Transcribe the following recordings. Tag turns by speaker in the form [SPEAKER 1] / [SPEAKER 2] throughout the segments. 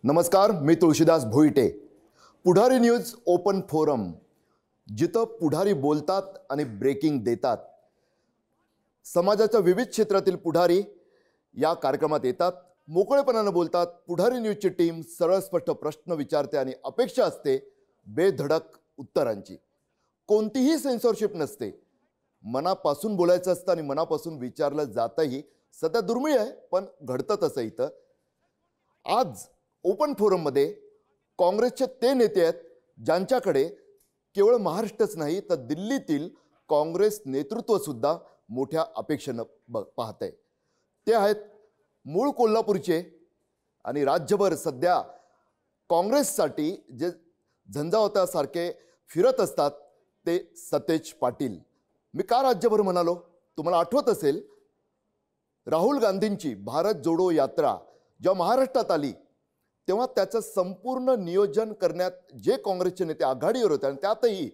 [SPEAKER 1] नमस्कार, मी तुळशीदास भोईटे. पुढारी news open forum, जिथं पुढारी बोलतात आणि ब्रेकिंग देतात. समाजाच्या विविध क्षेत्रातील पुढारी या कार्यक्रमात येतात, मोकळेपणाने बोलतात. पुढारी न्यूजची टीम सरळ स्पष्ट प्रश्न विचारते आणि अपेक्षा असते बेधडक उत्तरांची. कोणतीही सेन्सॉरशिप नसते. मनापासून बोलायचं असतं आणि मनापासून विचारलं जातंही. सध्या दुर्मिळ आहे, पण घडतं तसं इथं. आज ओपन फोरममध्ये काँग्रेसचे ते नेते आहेत ज्यांच्याकडे केवळ महाराष्ट्रच नाही तर दिल्लीतील काँग्रेस नेतृत्व सुद्धा मोठ्या अपेक्षेनं पाहत आहे. ते आहेत मूळ कोल्हापूरचे आणि राज्यभर सध्या काँग्रेससाठी जे झंझावातासारखे फिरत असतात ते सतेज पाटील. मी का राज्यभर म्हणालो? तुम्हाला आठवत असेल, राहुल गांधींची भारत जोडो यात्रा जेव्हा महाराष्ट्रात आली तेव्हा त्याचं संपूर्ण नियोजन करण्यात जे काँग्रेसचे नेते आघाडीवर होते आणि त्यातही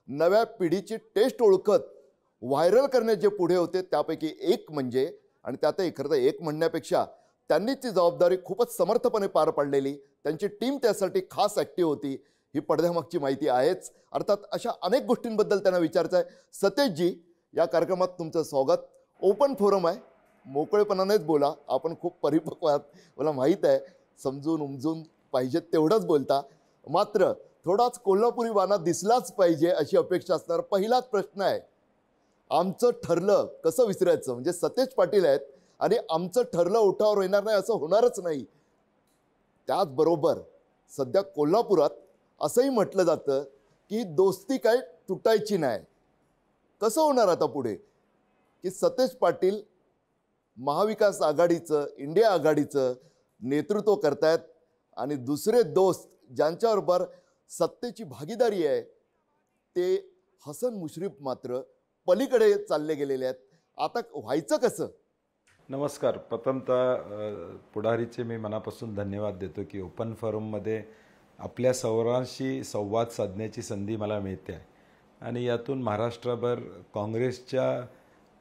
[SPEAKER 1] नव्या पिढीची टेस्ट ओळखत व्हायरल करण्यात जे पुढे होते त्यापैकी एक म्हणजे, आणि त्यातही खरं तर एक म्हणण्यापेक्षा त्यांनी ती जबाबदारी खूपच समर्थपणे पार पाडलेली. त्यांची टीम त्यासाठी खास ॲक्टिव्ह होती. ही पडद्यामागची माहिती आहेच. अर्थात अशा अनेक गोष्टींबद्दल त्यांना विचारायचं आहे. सतेजजी, या कार्यक्रमात तुमचं स्वागत. ओपन फोरम आहे, मोकळेपणानेच बोला. आपण खूप परिपक्व आहात, मला माहीत आहे. समजून उमजून पाहिजे तेवढंच बोलता, मात्र थोडाच कोल्हापुरी बाणा दिसलाच पाहिजे अशी अपेक्षा असणार. पहिलाच प्रश्न आहे, आमचं ठरलं कसं विसरायचं? म्हणजे सतेज पाटील आहेत आणि आमचं ठरलं ओठावर येणार नाही असं होणारच नाही. त्याचबरोबर सध्या कोल्हापुरात असंही म्हटलं जातं की दोस्ती काय तुटायची नाही. कसं होणार आता पुढे की सतेज पाटील महाविकास आघाडीचं, इंडिया आघाडीचं नेतृत्व करतायत आणि दुसरे दोस्त ज्यांच्याबरोबर सत्तेची भागीदारी आहे ते हसन मुश्रीफ मात्र पलीकडे चालले गेलेले आहेत. आता व्हायचं कसं?
[SPEAKER 2] नमस्कार. प्रथमतः पुढारीचे मी मनापासून धन्यवाद देतो की ओपन फोरममध्ये आपल्या सर्वांशी संवाद साधण्याची संधी मला मिळते आहे आणि यातून महाराष्ट्रभर काँग्रेसच्या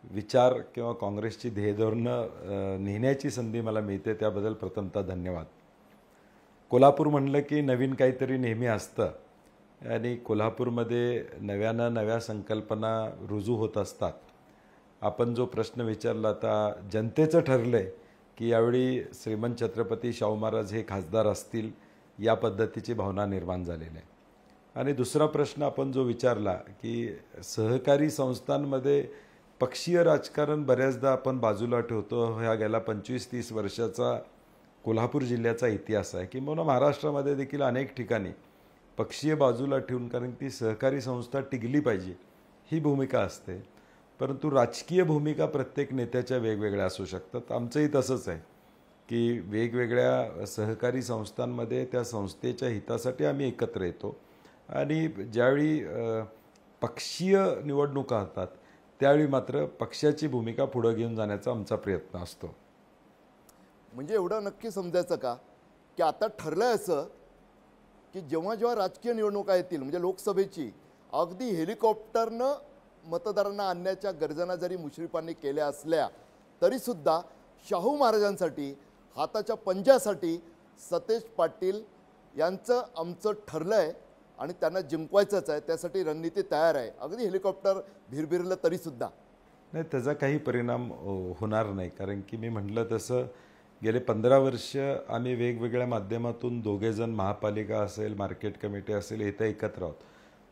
[SPEAKER 2] विचार किंवा काँग्रेसची ध्येयधोरणं नेण्याची संधी मला मिळते. त्याबद्दल प्रथमतः धन्यवाद. कोल्हापूर म्हणलं की नवीन काहीतरी नेहमी असतं आणि कोल्हापूरमध्ये नव्या संकल्पना रुजू होत असतात. आपण जो प्रश्न विचारला, आता जनतेचं ठरलं आहे की यावेळी श्रीमंत छत्रपती शाहू महाराज हे खासदार असतील, या पद्धतीची भावना निर्माण झालेली आहे. आणि दुसरा प्रश्न आपण जो विचारला की सहकारी संस्थांमध्ये पक्षीय राजकारण बऱ्याचदा आपण बाजूला ठेवतो. ह्या गेल्या 25-30 वर्षाचा कोल्हापूर जिल्ह्याचा इतिहास आहे की म्हणून महाराष्ट्रामध्ये देखील अनेक ठिकाणी पक्षीय बाजूला ठेवून, कारण ती सहकारी संस्था टिकली पाहिजे ही भूमिका असते. परंतु राजकीय भूमिका प्रत्येक नेत्याच्या वेगवेगळ्या असू शकतात. आमचंही तसंच आहे की वेगवेगळ्या सहकारी संस्थांमध्ये त्या संस्थेच्या हितासाठी आम्ही एकत्र येतो आणि ज्यावेळी पक्षीय निवडणुका होतात त्यावेळी मात्र पक्षाची भूमिका पुढे घेऊन जाण्याचा आमचा प्रयत्न असतो.
[SPEAKER 1] म्हणजे एवढं नक्की समजायचं का की आता ठरलंय असं की जेव्हा जेव्हा राजकीय निवडणुका येतील, म्हणजे लोकसभेची, अगदी हेलिकॉप्टरनं मतदारांना आणण्याच्या गर्जना जरी मुश्रीफांनी केल्या असल्या तरीसुद्धा शाहू महाराजांसाठी, हाताच्या पंजासाठी सतेज पाटील यांचं आमचं ठरलं आहे आणि त्यांना जिंकवायचंच आहे. त्यासाठी रणनीती तयार आहे. अगदी हेलिकॉप्टर भिरभिरलं तरीसुद्धा
[SPEAKER 2] नाही, त्याचा काही परिणाम होणार नाही. कारण की मी म्हटलं तसं गेले 15 वर्ष आम्ही वेगवेगळ्या माध्यमातून दोघेजण, महापालिका असेल, मार्केट कमिटी असेल, इथं एकत्र आहोत.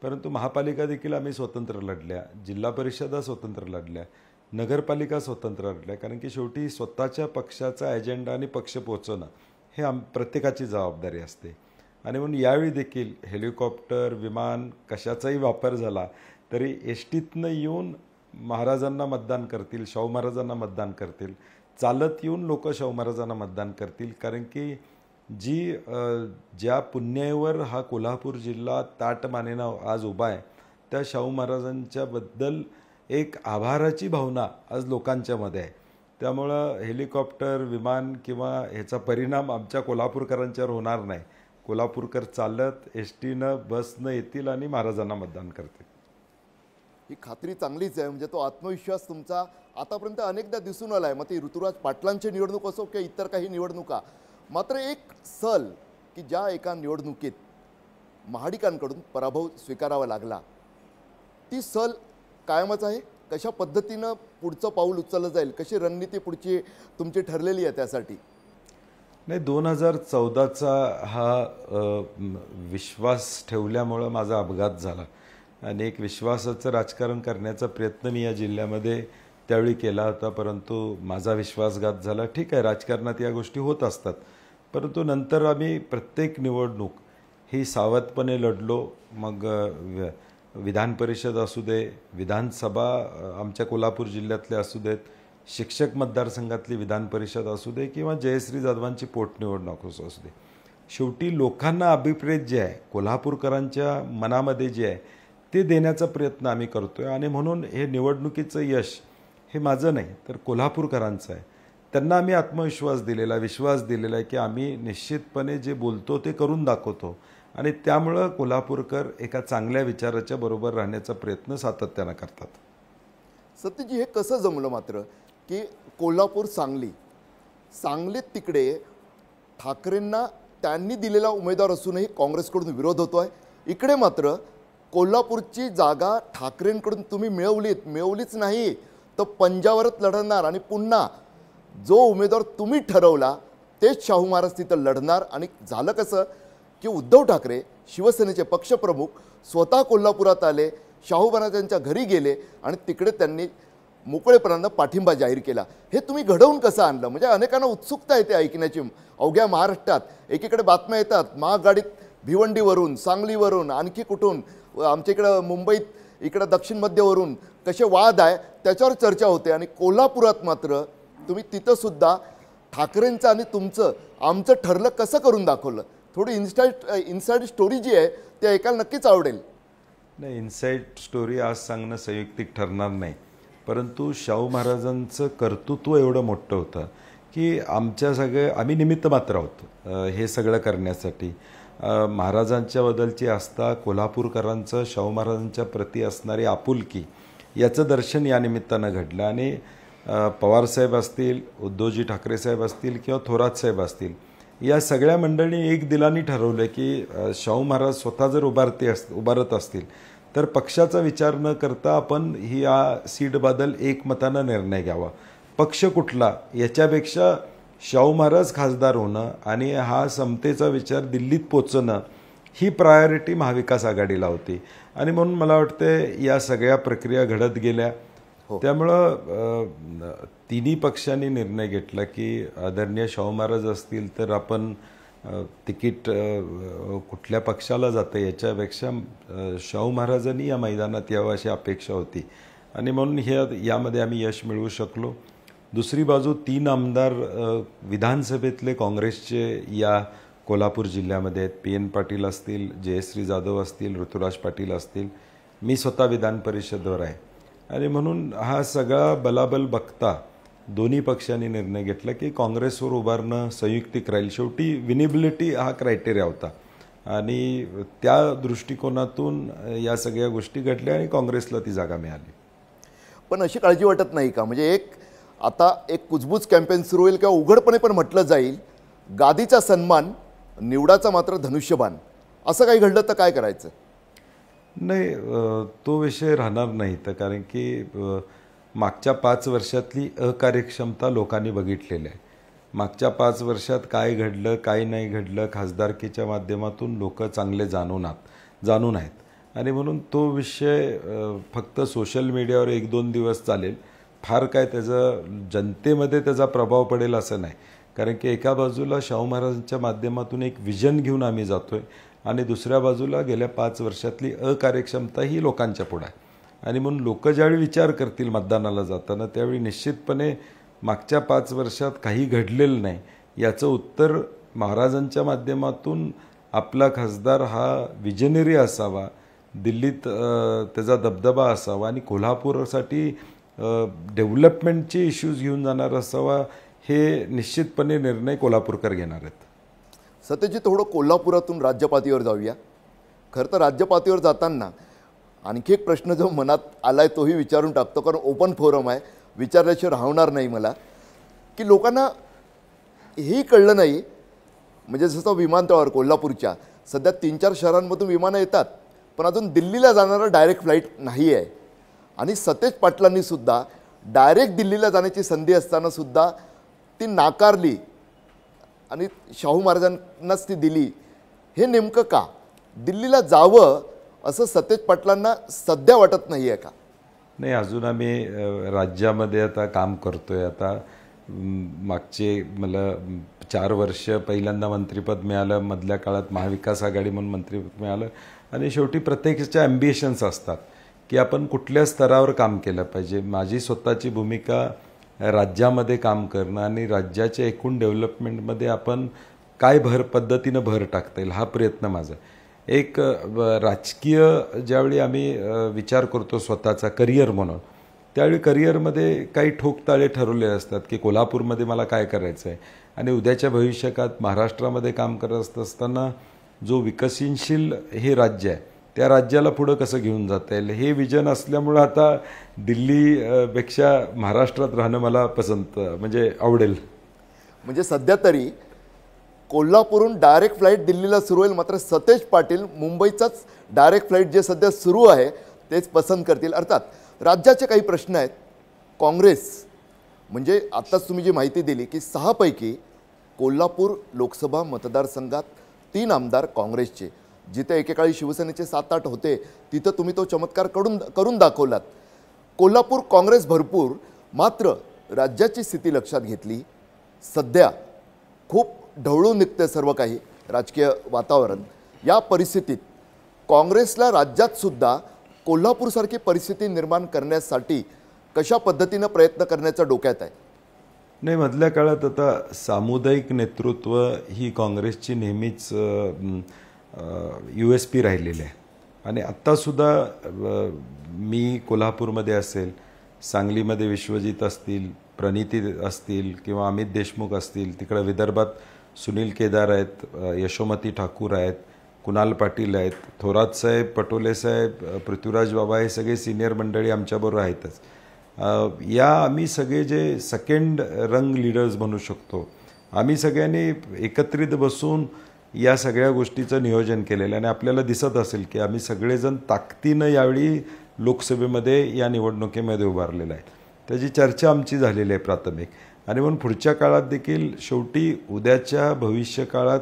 [SPEAKER 2] परंतु महापालिका देखील आम्ही स्वतंत्र लढल्या, जिल्हा परिषदा स्वतंत्र लढल्या, नगरपालिका स्वतंत्र लढल्या. कारण की शेवटी स्वतःच्या पक्षाचा एजेंडा आणि पक्ष पोचवणं हे प्रत्येकाची जबाबदारी असते. आणि म्हणून यावेळी देखील हेलिकॉप्टर, विमान कशाचाही वापर झाला तरी एसटीतनं येऊन महाराजांना मतदान करतील, शाहू महाराजांना मतदान करतील. चालत येऊन लोक शाहू महाराजांना मतदान करतील. कारण की ज्या पुण्याईवर हा कोल्हापूर जिल्हा ताटमानेनं आज उभा आहे, त्या शाहू महाराजांच्याबद्दल एक आभाराची भावना आज लोकांच्यामध्ये आहे. त्यामुळं हेलिकॉप्टर, विमान किंवा ह्याचा परिणाम आमच्या कोल्हापूरकरांच्यावर होणार नाही. कोल्हापूरकर चालत, एसटीनं, बसनं येतील आणि महाराजांना मतदान करतील.
[SPEAKER 1] ही खात्री चांगलीच आहे. म्हणजे तो आत्मविश्वास तुमचा आतापर्यंत अनेकदा दिसून आला आहे. मग ती ऋतुराज पाटलांची निवडणूक असो किंवा इतर काही निवडणुका. मात्र एक सल की ज्या एका निवडणुकीत महाडिकांकडून पराभव स्वीकारावा लागला, ती सल कायमच आहे? कशा पद्धतीनं पुढचं पाऊल उचललं जाईल, कशी रणनीती पुढची तुमची ठरलेली आहे त्यासाठी?
[SPEAKER 2] नाही, 2014चा हा विश्वास ठेवल्यामुळं माझा अपघात झाला आणि एक विश्वासाचं राजकारण करण्याचा प्रयत्न मी या जिल्ह्यामध्ये त्यावेळी केला होता, परंतु माझा विश्वासघात झाला. ठीक आहे, राजकारणात या गोष्टी होत असतात, परंतु नंतर आम्ही प्रत्येक निवडणूक ही सावधपणे लढलो. मग विधान परिषद असू दे, विधानसभा आमच्या कोल्हापूर जिल्ह्यातले असू देत, शिक्षक मतदारसंघातली विधान परिषद असू दे किंवा जयश्री जाधवांची पोटनिवडणूक असू दे, शेवटी लोकांना अभिप्रेत जे आहे, कोल्हापूरकरांच्या मनामध्ये जे आहे ते देण्याचा प्रयत्न आम्ही करतोय. आणि म्हणून हे निवडणुकीचं यश हे माझं नाही तर कोल्हापूरकरांचं आहे. त्यांना आम्ही आत्मविश्वास दिलेला, विश्वास दिलेला आहे की आम्ही निश्चितपणे जे बोलतो ते करून दाखवतो आणि त्यामुळं कोल्हापूरकर एका चांगल्या विचाराच्या बरोबर राहण्याचा प्रयत्न सातत्यानं करतात.
[SPEAKER 1] सत्यजी, हे कसं जमलं मात्र की कोल्हापूर सांगलीत तिकडे ठाकरेंना त्यांनी दिलेला उमेदवार असूनही काँग्रेसकडून विरोध होतो आहे, इकडे मात्र कोल्हापूरची जागा ठाकरेंकडून तुम्ही मिळवलीच नाही तर पंजावरच लढणार आणि पुन्हा जो उमेदवार तुम्ही ठरवला तेच शाहू महाराज तिथं लढणार. आणि झालं कसं की उद्धव ठाकरे शिवसेनेचे पक्षप्रमुख स्वतः कोल्हापुरात आले, शाहू महाराजांच्या घरी गेले आणि तिकडे त्यांनी मोकळेपणानं पाठिंबा जाहीर केला. हे तुम्ही घडवून कसं आणलं? म्हणजे अनेकांना उत्सुकता येते ऐकण्याची. अवघ्या महाराष्ट्रात एकीकडे बातम्या येतात महागाडीत भिवंडीवरून, सांगलीवरून, आणखी कुठून, आमच्या इकडं मुंबईत, इकडं दक्षिण मध्यवरून कसे वाद आहे त्याच्यावर चर्चा होते. आणि कोल्हापुरात मात्र तुम्ही तिथंसुद्धा ठाकरेंचं आणि तुमचं आमचं ठरलं कसं करून दाखवलं? थोडी इन्साइड स्टोरी जी आहे ते ऐकायला नक्कीच आवडेल.
[SPEAKER 2] नाही, इनसाईड स्टोरी आज सांगणं संयुक्तिक ठरणार नाही, परंतु शाहू महाराजांचं कर्तृत्व एवढं मोठं होतं की आम्ही निमित्त मात्र आहोत हे सगळं करण्यासाठी. महाराजांच्याबद्दलची आस्था, कोल्हापूरकरांचं शाहू महाराजांच्या प्रती असणारी आपुलकी याचं दर्शन या निमित्तानं घडलं. आणि पवारसाहेब असतील, उद्धवजी ठाकरे साहेब असतील किंवा थोरात साहेब असतील, या सगळ्या मंडळींनी एक दिलाने ठरवलं की शाहू महाराज स्वतः जर उभारत असतील तर पक्षाचा विचार न करता आपण ही या सीटबद्दल एकमतानं निर्णय घ्यावा. पक्ष कुठला याच्यापेक्षा शाहू महाराज खासदार होणं आणि हा समतेचा विचार दिल्लीत पोचणं ही प्रायोरिटी महाविकास आघाडीला होती. आणि म्हणून मला वाटतं या सगळ्या प्रक्रिया घडत गेल्या. त्यामुळं तिन्ही पक्षांनी निर्णय घेतला की आदरणीय शाहू महाराज असतील तर आपण तिकीट कुठल्या पक्षाला जातं याच्यापेक्षा शाहू महाराजांनी या मैदानात यावं अशी अपेक्षा होती. आणि म्हणून यामध्ये आम्ही यश मिळवू शकलो. दुसरी बाजू 3 आमदार विधानसभेतले काँग्रेसचे या कोल्हापूर जिल्ह्यामध्ये आहेत. PN पाटील असतील, जयश्री जाधव असतील, ऋतुराज पाटील असतील, मी स्वतः विधान परिषदेवर आहे. आणि म्हणून हा सगळा बलाबल बघता दोन्ही पक्षांनी निर्णय घेतला की काँग्रेसवर उभारणं संयुक्तिक राहील. शेवटी विनेबिलिटी हा क्रायटेरिया होता आणि त्या दृष्टिकोनातून या सगळ्या गोष्टी घडल्या आणि काँग्रेसला ती जागा मिळाली.
[SPEAKER 1] पण अशी काळजी वाटत नाही का, म्हणजे आता एक कुजबूज कॅम्पेन सुरू होईल किंवा उघडपणे पण म्हटलं जाईल, गादीचा सन्मान, निवडाचा मात्र धनुष्यबाण, असं काही घडलं तर काय करायचं?
[SPEAKER 2] नाही, तो विषय राहणार नाही. तर कारण की मागच्या 5 वर्षातली अकार्यक्षमता लोकांनी बघितलेली आहे. मागच्या 5 वर्षात काय घडलं, काय नाही घडलं, खासदारकीच्या माध्यमातून लोक चांगले जाणून आहेत. आणि म्हणून तो विषय फक्त सोशल मीडियावर 1-2 दिवस चालेल, फार काय जनतेमध्ये त्याचा प्रभाव पडेल असं नाही. कारण की एका बाजूला शाहू महाराजांच्या माध्यमातून एक विजन घेऊन आम्ही जातोय आणि दुसऱ्या बाजूला गेल्या 5 वर्षातली अकार्यक्षमता ही लोकांच्या पुढे आहे. आणि म्हणून लोक ज्यावेळी विचार करतील मतदानाला जाताना त्यावेळी निश्चितपणे मागच्या 5 वर्षात काही घडलेलं नाही याचं उत्तर महाराजांच्या माध्यमातून आपला खासदार हा विजनरी असावा, दिल्लीत त्याचा दबदबा असावा आणि कोल्हापूरसाठी डेव्हलपमेंटचे इश्यूज घेऊन जाणार असावा, हे निश्चितपणे निर्णय कोल्हापूरकर घेणार आहेत.
[SPEAKER 1] सत्यजित, थोडं कोल्हापुरातून राज्यपातळीवर जाऊया. खरं तर राज्यपातळीवर जाताना आणखी एक प्रश्न जो मनात आलाय तोही विचारून टाकतो, कारण ओपन फोरम आहे, विचारल्याशिवाय राहणार नाही मला, की लोकांना हेही कळलं नाही म्हणजे जसं विमानतळावर कोल्हापूरच्या सध्या 3-4 शहरांमधून विमानं येतात, पण अजून दिल्लीला जाणारं डायरेक्ट फ्लाईट नाही आहे. आणि सतेज पाटलांनी सुद्धा डायरेक्ट दिल्लीला जाण्याची संधी असताना सुद्धा ती नाकारली आणि शाहू महाराजांनाच ती दिली. हे नेमकं का? दिल्लीला जावं असं सतेज पाटलांना सध्या वाटत नाही आहे का?
[SPEAKER 2] नाही, अजून आम्ही राज्यामध्ये आता काम करतोय. आता मागचे मला 4 वर्ष पहिल्यांदा मंत्रिपद मिळालं, मधल्या काळात महाविकास आघाडी म्हणून मंत्रिपद मिळालं. आणि शेवटी प्रत्येकाच्या ॲम्बिशन्स असतात की आपण कुठल्या स्तरावर काम केलं पाहिजे. माझी स्वतःची भूमिका राज्यामध्ये काम करणं आणि राज्याच्या एकूण डेव्हलपमेंटमध्ये आपण काय पद्धतीनं भर टाकता येईल हा प्रयत्न माझा. एक राजकीय ज्यावेळी आम्ही विचार करतो स्वतःचा करिअर म्हणून, त्यावेळी करिअरमध्ये काही ठोकताळे ठरवलेले असतात की कोल्हापूरमध्ये मला काय करायचं आहे आणि उद्याच्या भविष्यकाळात महाराष्ट्रामध्ये काम करत असताना जो विकसनशील हे राज्य आहे त्या राज्याला पुढं कसं घेऊन जाता येईल हे विजन असल्यामुळं आता दिल्लीपेक्षा महाराष्ट्रात राहणं मला पसंत म्हणजे आवडेल.
[SPEAKER 1] म्हणजे सध्या तरी कोल्हापूरहून डायरेक्ट फ्लाईट दिल्लीला सुरू होईल, मात्र सतेज पाटील मुंबईचाच डायरेक्ट फ्लाईट जे सध्या सुरू आहे तेच पसंत करतील. अर्थात राज्याचे काही प्रश्न आहेत. काँग्रेस म्हणजे आत्ताच तुम्ही जी माहिती दिली की 6 पैकी कोल्हापूर लोकसभा मतदारसंघात 3 आमदार काँग्रेसचे, जिथे एकेकाळी शिवसेनेचे 7-8 होते तिथं तुम्ही तो चमत्कार करून दाखवलात. कोल्हापूर काँग्रेस भरपूर, मात्र राज्याची स्थिती लक्षात घेतली सध्या खूप ढवळून निघते सर्व काही राजकीय वातावरण. या परिस्थितीत काँग्रेसला राज्यात सुद्धा कोल्हापूरसारखी परिस्थिती निर्माण करण्यासाठी कशा पद्धतीनं प्रयत्न करण्याचा डोक्यात आहे?
[SPEAKER 2] नाही, मधल्या काळात आता सामुदायिक नेतृत्व ही काँग्रेसची नेहमीच USP राहिलेली आहे. आणि आत्तासुद्धा मी कोल्हापूरमध्ये असेल, सांगलीमध्ये विश्वजित असतील, प्रणिती असतील किंवा अमित देशमुख असतील, तिकडं विदर्भात सुनील केदार आहेत, यशोमती ठाकूर आहेत, कुणाल पाटील आहेत, थोरात साहेब, पटोले साहेब, पृथ्वीराज बाबा, हे सगळे सिनियर मंडळी आमच्याबरोबर आहेतच. या आम्ही सगळे जे सेकंड रंग लीडर्स म्हणू शकतो, आम्ही सगळ्यांनी एकत्रित बसून या सगळ्या गोष्टीचं नियोजन केलेलं आहे. आणि आपल्याला दिसत असेल की आम्ही सगळेजण ताकदीनं यावेळी लोकसभेमध्ये या निवडणुकीमध्ये उभारलेलं आहे. त्याची चर्चा आमची झालेली आहे प्राथमिक. आणि म्हणून पुढच्या काळात देखील शेवटी उद्याच्या भविष्य काळात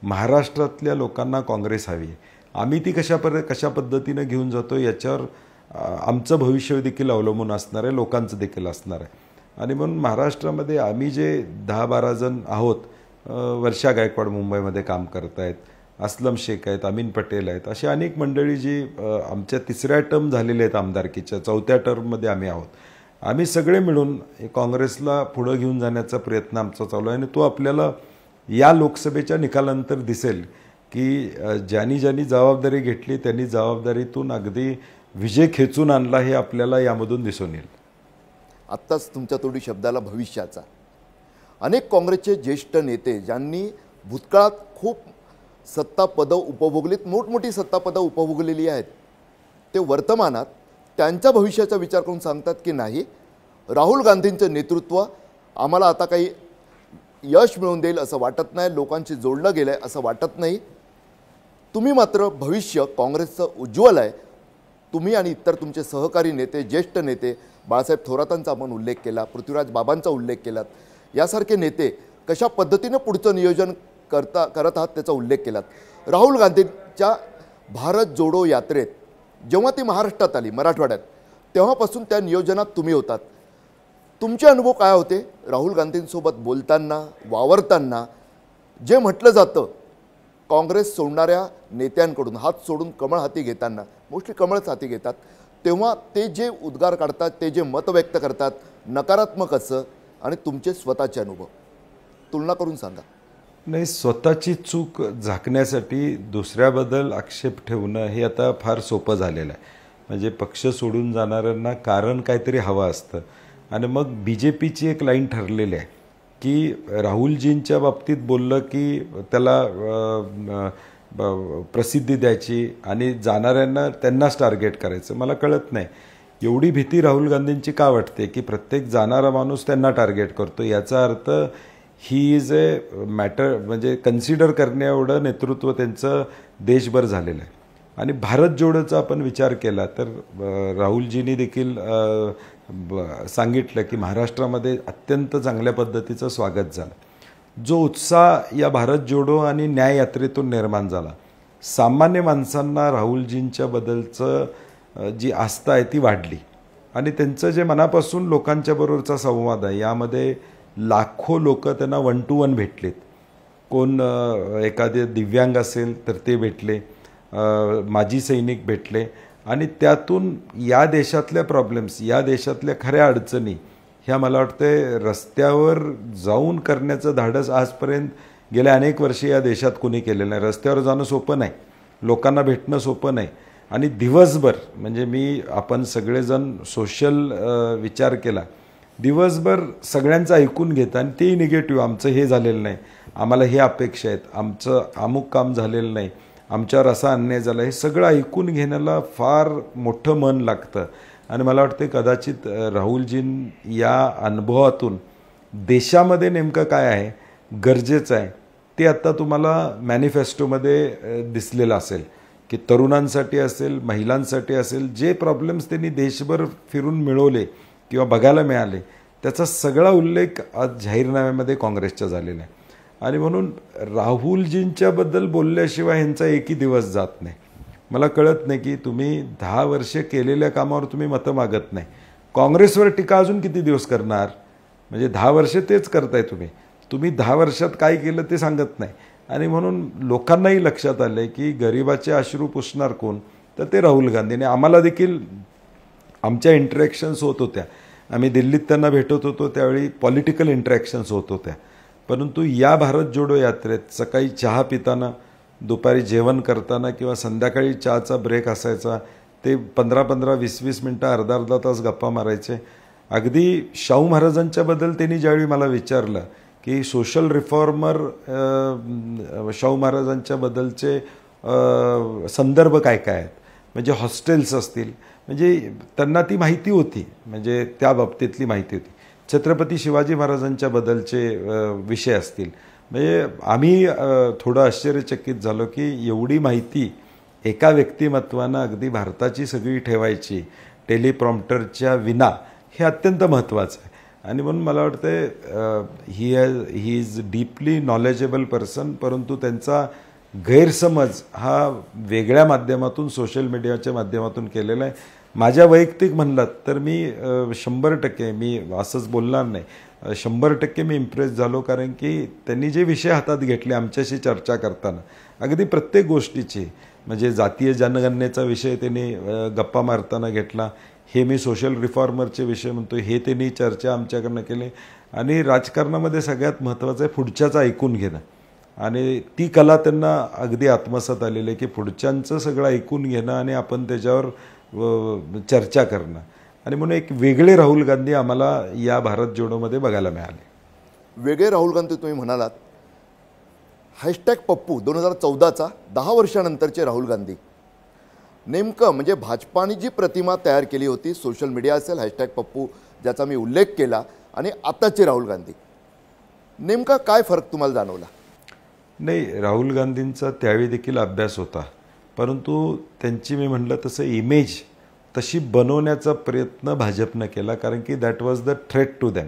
[SPEAKER 2] महाराष्ट्रातल्या लोकांना काँग्रेस हवी आहे. आम्ही ती कशा पद्धतीनं घेऊन जातो याच्यावर आमचं भविष्य देखील अवलंबून असणार आहे, लोकांचं देखील असणार आहे. आणि म्हणून महाराष्ट्रामध्ये आम्ही जे 10-12 जण आहोत, वर्षा गायकवाड मुंबईमध्ये काम करत आहेत, असलम शेख आहेत, अमीन पटेल आहेत, अशी अनेक मंडळी जी आमच्या 3ऱ्या टर्म झालेल्या आहेत आमदारकीच्या, 4थ्या टर्ममध्ये आम्ही आहोत. आम्ही सगळे मिळून काँग्रेसला पुढं घेऊन जाण्याचा प्रयत्न आमचा चालू आहे. आणि तो आपल्याला या लोकसभेच्या निकालानंतर दिसेल की ज्यांनी जबाबदारी घेतली त्यांनी जबाबदारीतून अगदी विजय खेचून आणला, हे आपल्याला यामधून दिसून येईल.
[SPEAKER 1] आत्ताच तुमच्या तोडी शब्दाला भविष्याचा. अनेक काँग्रेसचे ज्येष्ठ नेते ज्यांनी भूतकाळात खूप सत्तापदं उपभोगलीत, मोठमोठी सत्तापदं उपभोगलेली आहेत, ते वर्तमानात त्यांच्या भविष्याचा विचार करून सांगतात की नाही, राहुल गांधींचं नेतृत्व आम्हाला आता काही यश मिळवून देईल असं वाटत नाही, लोकांशी जोडलं गेलं आहे असं वाटत नाही. तुम्ही मात्र भविष्य काँग्रेसचं उज्ज्वल आहे. तुम्ही आणि इतर तुमचे सहकारी नेते, ज्येष्ठ नेते, बाळासाहेब थोरातांचा आपण उल्लेख केला, पृथ्वीराज बाबांचा उल्लेख केलात, यासारखे नेते कशा पद्धतीनं पुढचं नियोजन करत आहात त्याचा उल्लेख केलात. राहुल गांधींच्या भारत जोडो यात्रेत जेव्हा ती महाराष्ट्रात आली, मराठवाड्यात, तेव्हापासून त्या नियोजनात तुम्ही होतात. तुमचे अनुभव काय होते राहुल गांधींसोबत बोलताना, वावरताना? जे म्हटलं जातं काँग्रेस सोडणाऱ्या नेत्यांकडून, हात सोडून कमळ हाती घेताना, मोस्टली कमळच हाती घेतात, तेव्हा ते जे उद्गार काढतात, ते जे मत व्यक्त करतात, नकारात्मक असं, आणि तुमचे स्वतःचे अनुभव तुलना करून सांगा.
[SPEAKER 2] नाही, स्वतःची चूक झाकण्यासाठी दुसऱ्याबद्दल आक्षेप ठेवणं हे आता फार सोपं झालेलं आहे. म्हणजे पक्ष सोडून जाणाऱ्यांना कारण काहीतरी हवं असतं. आणि मग BJPची एक लाईन ठरलेली आहे की राहुलजींच्या बाबतीत बोललं की त्याला प्रसिद्धी द्यायची आणि जाणाऱ्यांना त्यांनाच टार्गेट करायचं. मला कळत नाही एवढी भीती राहुल गांधींची का वाटते की प्रत्येक जाणारा माणूस त्यांना टार्गेट करतो. याचा अर्थ ही इज ए मॅटर, म्हणजे कन्सिडर करण्या एवढं नेतृत्व त्यांचं देशभर झालेलं आहे. आणि भारत जोडोचा आपण विचार केला तर राहुलजींनी देखील सांगितलं की महाराष्ट्रामध्ये अत्यंत चांगल्या पद्धतीचं स्वागत झालं. जो उत्साह या भारत जोडो आणि न्याय यात्रेतून निर्माण झाला, सामान्य माणसांना राहुलजींच्या बद्दलचं जी आस्था आहे ती वाढली. आणि त्यांचं जे मनापासून लोकांच्या बरोबरचा संवाद आहे, यामध्ये लाखो लोक त्यांना 1 to 1 भेटलेत. कोण एखादे दिव्यांग असेल तर ते भेटले, माजी सैनिक भेटले, आणि त्यातून या देशातल्या प्रॉब्लेम्स, या देशातल्या खऱ्या अडचणी ह्या मला वाटते रस्त्यावर जाऊन करण्याचं धाडस आजपर्यंत गेल्या अनेक वर्षे या देशात कोणी केलेलं नाही. रस्त्यावर जाणं सोपं नाही, लोकांना भेटणं सोपं नाही. आणि दिवसभर म्हणजे आपण सगळेजण सोशल विचार केला, दिवसभर सगळ्यांचं ऐकून घेतं आणि तेही निगेटिव्ह, आमचं हे झालेलं नाही, आम्हाला हे अपेक्षा आहेत, आमचं अमुक काम झालेलं नाही, आमच्यावर असा अन्याय झाला, हे सगळं ऐकून घेण्याला फार मोठं मन लागतं. आणि मला वाटते कदाचित राहुलजीं या अनुभवातून देशामध्ये नेमकं काय आहे, गरजेचं आहे, ते आता तुम्हाला मॅनिफेस्टोमध्ये दिसलेलं असेल की तरुणांसाठी असेल, महिलांसाठी असेल, जे प्रॉब्लेम्स त्यांनी देशभर फिरून मिळवले किंवा बघायला मिळाले, त्याचा सगळा उल्लेख आज जाहीरनाम्यामध्ये काँग्रेसच्या झालेला आहे. आणि म्हणून राहुलजींच्याबद्दल बोलल्याशिवाय ह्यांचा एकही दिवस जात नाही. मला कळत नाही की तुम्ही 10 वर्षे केलेल्या कामावर तुम्ही मतं मागत नाही, काँग्रेसवर टीका अजून किती दिवस करणार? म्हणजे 10 वर्षे तेच करताय तुम्ही 10 वर्षात काय केलं ते सांगत नाही. आणि म्हणून लोकांनाही लक्षात आलं आहे की गरिबाचे अश्रू पुसणार कोण, तर ते राहुल गांधीने. आम्हाला देखील आमच्या इंटरॅक्शन्स होत होत्या, आम्ही दिल्लीत त्यांना भेटत होतो त्यावेळी पॉलिटिकल इंटरॅक्शन्स होत होत्या. परंतु या भारत जोडो यात्रेत सकाळी चहा पिताना, दुपारी जेवण करताना किंवा संध्याकाळी चहाचा ब्रेक असायचा, ते 15-15, 20-20 मिनटं, अर्धा तास गप्पा मारायचे. अगदी शाहू महाराजांच्याबद्दल त्यांनी ज्यावेळी मला विचारलं की सोशल रिफॉर्मर शाहू महाराजांच्याबद्दलचे संदर्भ काय काय आहेत, म्हणजे हॉस्टेल्स असतील, म्हणजे त्यांना ती माहिती होती, म्हणजे त्या बाबतीतली माहिती होती. छत्रपती शिवाजी महाराजांच्याबद्दलचे विषय असतील, म्हणजे आम्ही थोडं आश्चर्यचकित झालो की एवढी माहिती एका व्यक्तिमत्वानं अगदी भारताची सगळी ठेवायची टेलिप्रॉम्प्टरच्या विना, हे अत्यंत महत्त्वाचं आहे. आणि म्हणून मला वाटतं he is deeply knowledgeable person, परंतु त्यांचा गैरसमज हा वेगळ्या माध्यमातून, सोशल मीडियाच्या माध्यमातून केलेला आहे. माझ्या वैयक्तिक म्हणलात तर मी 100%, मी असंच बोलणार नाही, 100% मी इम्प्रेस झालो. कारण की त्यांनी जे विषय हातात घेतले आमच्याशी चर्चा करताना, अगदी प्रत्येक गोष्टीची, म्हणजे जातीय जनगणनेचा विषय त्यांनी गप्पा मारताना घेतला, हे मी सोशल रिफॉर्मरचे विषय म्हणतो, हे त्यांनी चर्चा आमच्याकडनं केली. आणि राजकारणामध्ये सगळ्यात महत्त्वाचं आहे पुढच्याचं ऐकून घेणं, आणि ती कला त्यांना अगदी आत्मसात आलेली आहे की पुढच्यांचं सगळं ऐकून घेणं आणि आपण त्याच्यावर चर्चा करणं. आणि म्हणून एक वेगळे राहुल गांधी आम्हाला या भारत जोडोमध्ये बघायला मिळाले.
[SPEAKER 1] वेगळे राहुल गांधी तुम्ही म्हणालात, #पप्पू 2014चा 10 वर्षानंतरचे राहुल गांधी, नेमकं म्हणजे भाजपाने जी प्रतिमा तयार केली होती, सोशल मीडिया असेल, #पप्पू ज्याचा मी उल्लेख केला, आणि आताचे राहुल गांधी, नेमका काय फरक तुम्हाला जाणवला?
[SPEAKER 2] नाही, राहुल गांधींचा त्यावेळी देखील अभ्यास होता, परंतु त्यांची मी म्हटलं तसं इमेज तशी बनवण्याचा प्रयत्न भाजपनं केला. कारण की that was the threat to them.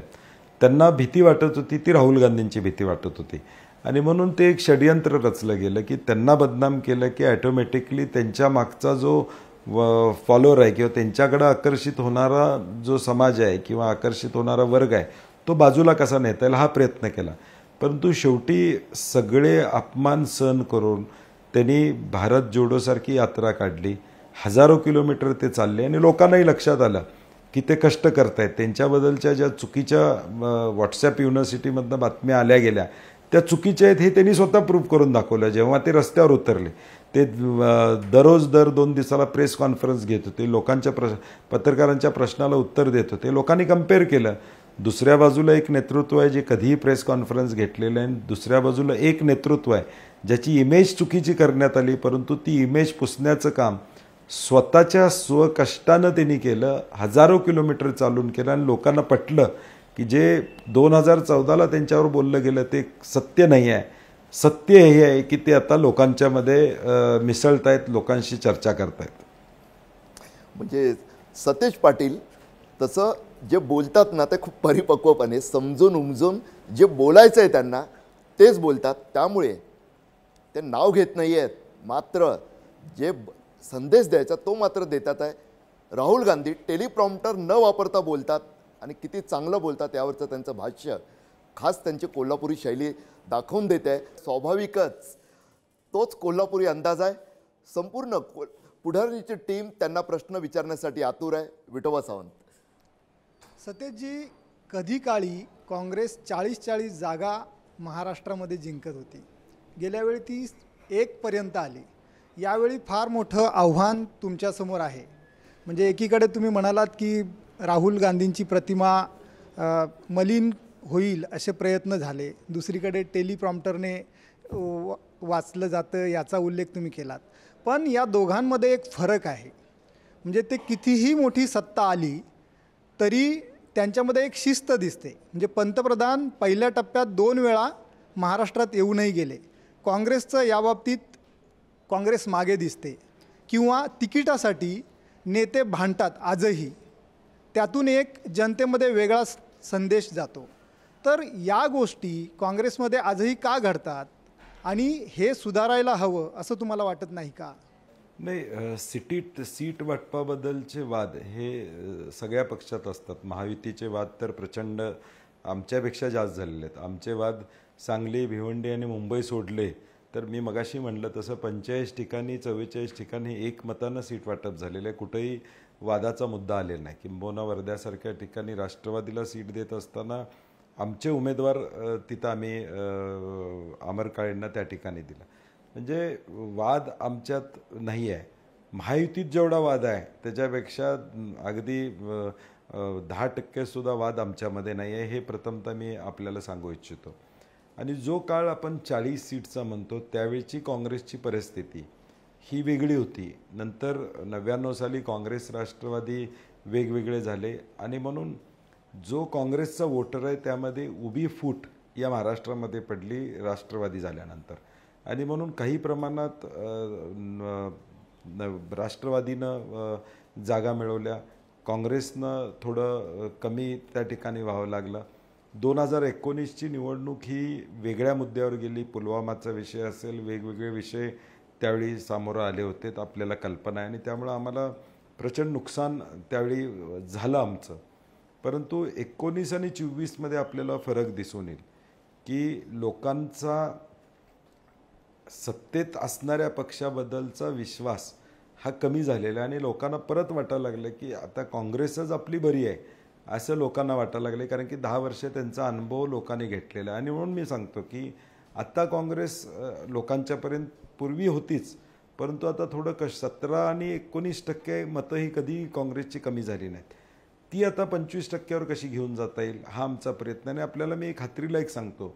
[SPEAKER 2] त्यांना भीती वाटत होती, ती राहुल गांधींची भीती वाटत होती. आणि म्हणून ते एक षडयंत्र रचलं गेलं की त्यांना बदनाम केलं की ॲटोमॅटिकली त्यांच्या मागचा जो फॉलोअर आहे किंवा त्यांच्याकडं आकर्षित होणारा जो समाज आहे किंवा आकर्षित होणारा वर्ग आहे, तो बाजूला कसा नेता येईल हा प्रयत्न केला. परंतु शेवटी सगळे अपमान सहन करून त्यांनी भारत जोडोसारखी यात्रा काढली. हजारो किलोमीटर ते चालले आणि लोकांनाही लक्षात आलं की ते कष्ट करतायत. त्यांच्याबद्दलच्या ज्या चुकीच्या व्हॉट्सॲप युनिव्हर्सिटीमधनं बातम्या आल्या गेल्या त्या चुकीच्या आहेत हे त्यांनी स्वतः प्रूव्ह करून दाखवलं. जेव्हा ते रस्त्यावर उतरले, ते दर 2 दिवसाला प्रेस कॉन्फरन्स घेत होते, लोकांच्या पत्रकारांच्या प्रश्नाला उत्तर देत होते. लोकांनी कम्पेअर केलं, दुसऱ्या बाजूला एक नेतृत्व आहे जे कधीही प्रेस कॉन्फरन्स घेतलेलं आहे, दुसऱ्या बाजूला एक नेतृत्व आहे ज्याची इमेज चुकीची करण्यात आली, परंतु ती इमेज पुसण्याचं काम स्वतःच्या स्वकष्टानं त्यांनी केलं, हजारो किलोमीटर चालून केलं आणि लोकांना पटलं की जे 2014ला त्यांच्यावर बोललं गेलं ते सत्य नाही आहे. सत्य हे आहे की ते आता लोकांच्यामध्ये मिसळत आहेत, लोकांशी चर्चा करतायत.
[SPEAKER 1] म्हणजे सतेज पाटील तसं जे बोलतात ना ते खूप परिपक्वपणे समजून उमजून जे बोलायचं आहे त्यांना तेच बोलतात. त्यामुळे ते नाव घेत नाही आहेत, मात्र जे संदेश द्यायचा तो मात्र देतात आहे. राहुल गांधी टेलिप्रॉम्प्टर न वापरता बोलतात आणि किती चांगलं बोलतात यावरचं त्यांचं भाष्य खास त्यांची कोल्हापुरी शैली दाखवून देते आहे. स्वाभाविकच तोच कोल्हापुरी अंदाज आहे. संपूर्ण पुढारीची टीम त्यांना प्रश्न विचारण्यासाठी आतुर आहे. विठोबा सावंत.
[SPEAKER 3] सतेजजी, कधी काळी काँग्रेस 40-40 जागा महाराष्ट्रामध्ये जिंकत होती. गेल्यावेळी ती 1 पर्यंत आली. यावेळी फार मोठं आव्हान तुमच्यासमोर आहे. म्हणजे एकीकडे तुम्ही म्हणालात की राहुल गांधींची प्रतिमा मलिन होईल असे प्रयत्न झाले, दुसरीकडे टेलिप्रॉम्प्टरने वाचलं जातं याचा उल्लेख तुम्ही केलात. पण या दोघांमध्ये एक फरक आहे. म्हणजे ते कितीही मोठी सत्ता आली तरी त्यांच्यामध्ये एक शिस्त दिसते. म्हणजे पंतप्रधान पहिल्या टप्प्यात 2 वेळा महाराष्ट्रात येऊनही गेले. काँग्रेसचं याबाबतीत काँग्रेस मागे दिसते किंवा तिकिटासाठी नेते भांडतात आजही. त्यातून एक जनतेमध्ये वेगळा संदेश जातो. तर या गोष्टी काँग्रेसमध्ये आजही का घडतात आणि हे सुधारायला हवं असं तुम्हाला वाटत नाही का?
[SPEAKER 2] नाही, सीट वाटपाबद्दलचे वाद हे सगळ्या पक्षात असतात. महायुतीचे वाद तर प्रचंड आमच्यापेक्षा जास्त झालेले आहेत. आमचे वाद सांगली, भिवंडी आणि मुंबई सोडले तर मी मगाशी म्हटलं तसं 45 ठिकाणी 44 ठिकाणी एकमतानं सीट वाटप झालेलं आहे. कुठेही वादाचा मुद्दा आलेला नाही. किंबहुना वर्ध्यासारख्या ठिकाणी राष्ट्रवादीला सीट देत असताना आमचे उमेदवार तिथं आम्ही अमर काळेंना त्या ठिकाणी दिला. म्हणजे वाद आमच्यात नाही आहे. महायुतीत जेवढा वाद आहे त्याच्यापेक्षा अगदी 10% सुद्धा वाद आमच्यामध्ये नाही आहे. हे प्रथमतः मी आपल्याला सांगू इच्छितो. आणि जो काळ आपण 40 सीटचा म्हणतो त्यावेळची काँग्रेसची परिस्थिती ही वेगळी होती. नंतर 99 साली काँग्रेस राष्ट्रवादी वेगवेगळे झाले आणि म्हणून जो काँग्रेसचा वोटर आहे त्यामध्ये उभी फूट या महाराष्ट्रामध्ये पडली राष्ट्रवादी झाल्यानंतर. आणि म्हणून काही प्रमाणात राष्ट्रवादीनं जागा मिळवल्या, काँग्रेसनं थोडं कमी त्या ठिकाणी व्हावं लागलं. 2019ची निवडणूक ही वेगळ्या मुद्द्यावर गेली. पुलवामाचा विषय असेल, वेगवेगळे विषय त्यावेळी सामोरं आले होते, आपल्याला कल्पना आहे. आणि त्यामुळं आम्हाला प्रचंड नुकसान त्यावेळी झालं आमचं. परंतु 19 आणि 24मध्ये आपल्याला फरक दिसून येईल की लोकांचा सत्तेत असणाऱ्या पक्षाबद्दलचा विश्वास हा कमी झालेला आहे आणि लोकांना परत वाटायला लागलं की आता काँग्रेसच आपली बरी आहे असं लोकांना वाटायला लागले. कारण की 10 वर्ष त्यांचा अनुभव लोकांनी घेतलेला आहे. आणि म्हणून मी सांगतो की आत्ता काँग्रेस लोकांच्यापर्यंत पूर्वी होतीच, परंतु आता थोडं 17 आणि 19% मतं ही कधी काँग्रेसची कमी झाली नाहीत. ती आता 25%वर कशी घेऊन जाता येईल हा आमचा प्रयत्न. आणि आपल्याला मी खात्रीला एक सांगतो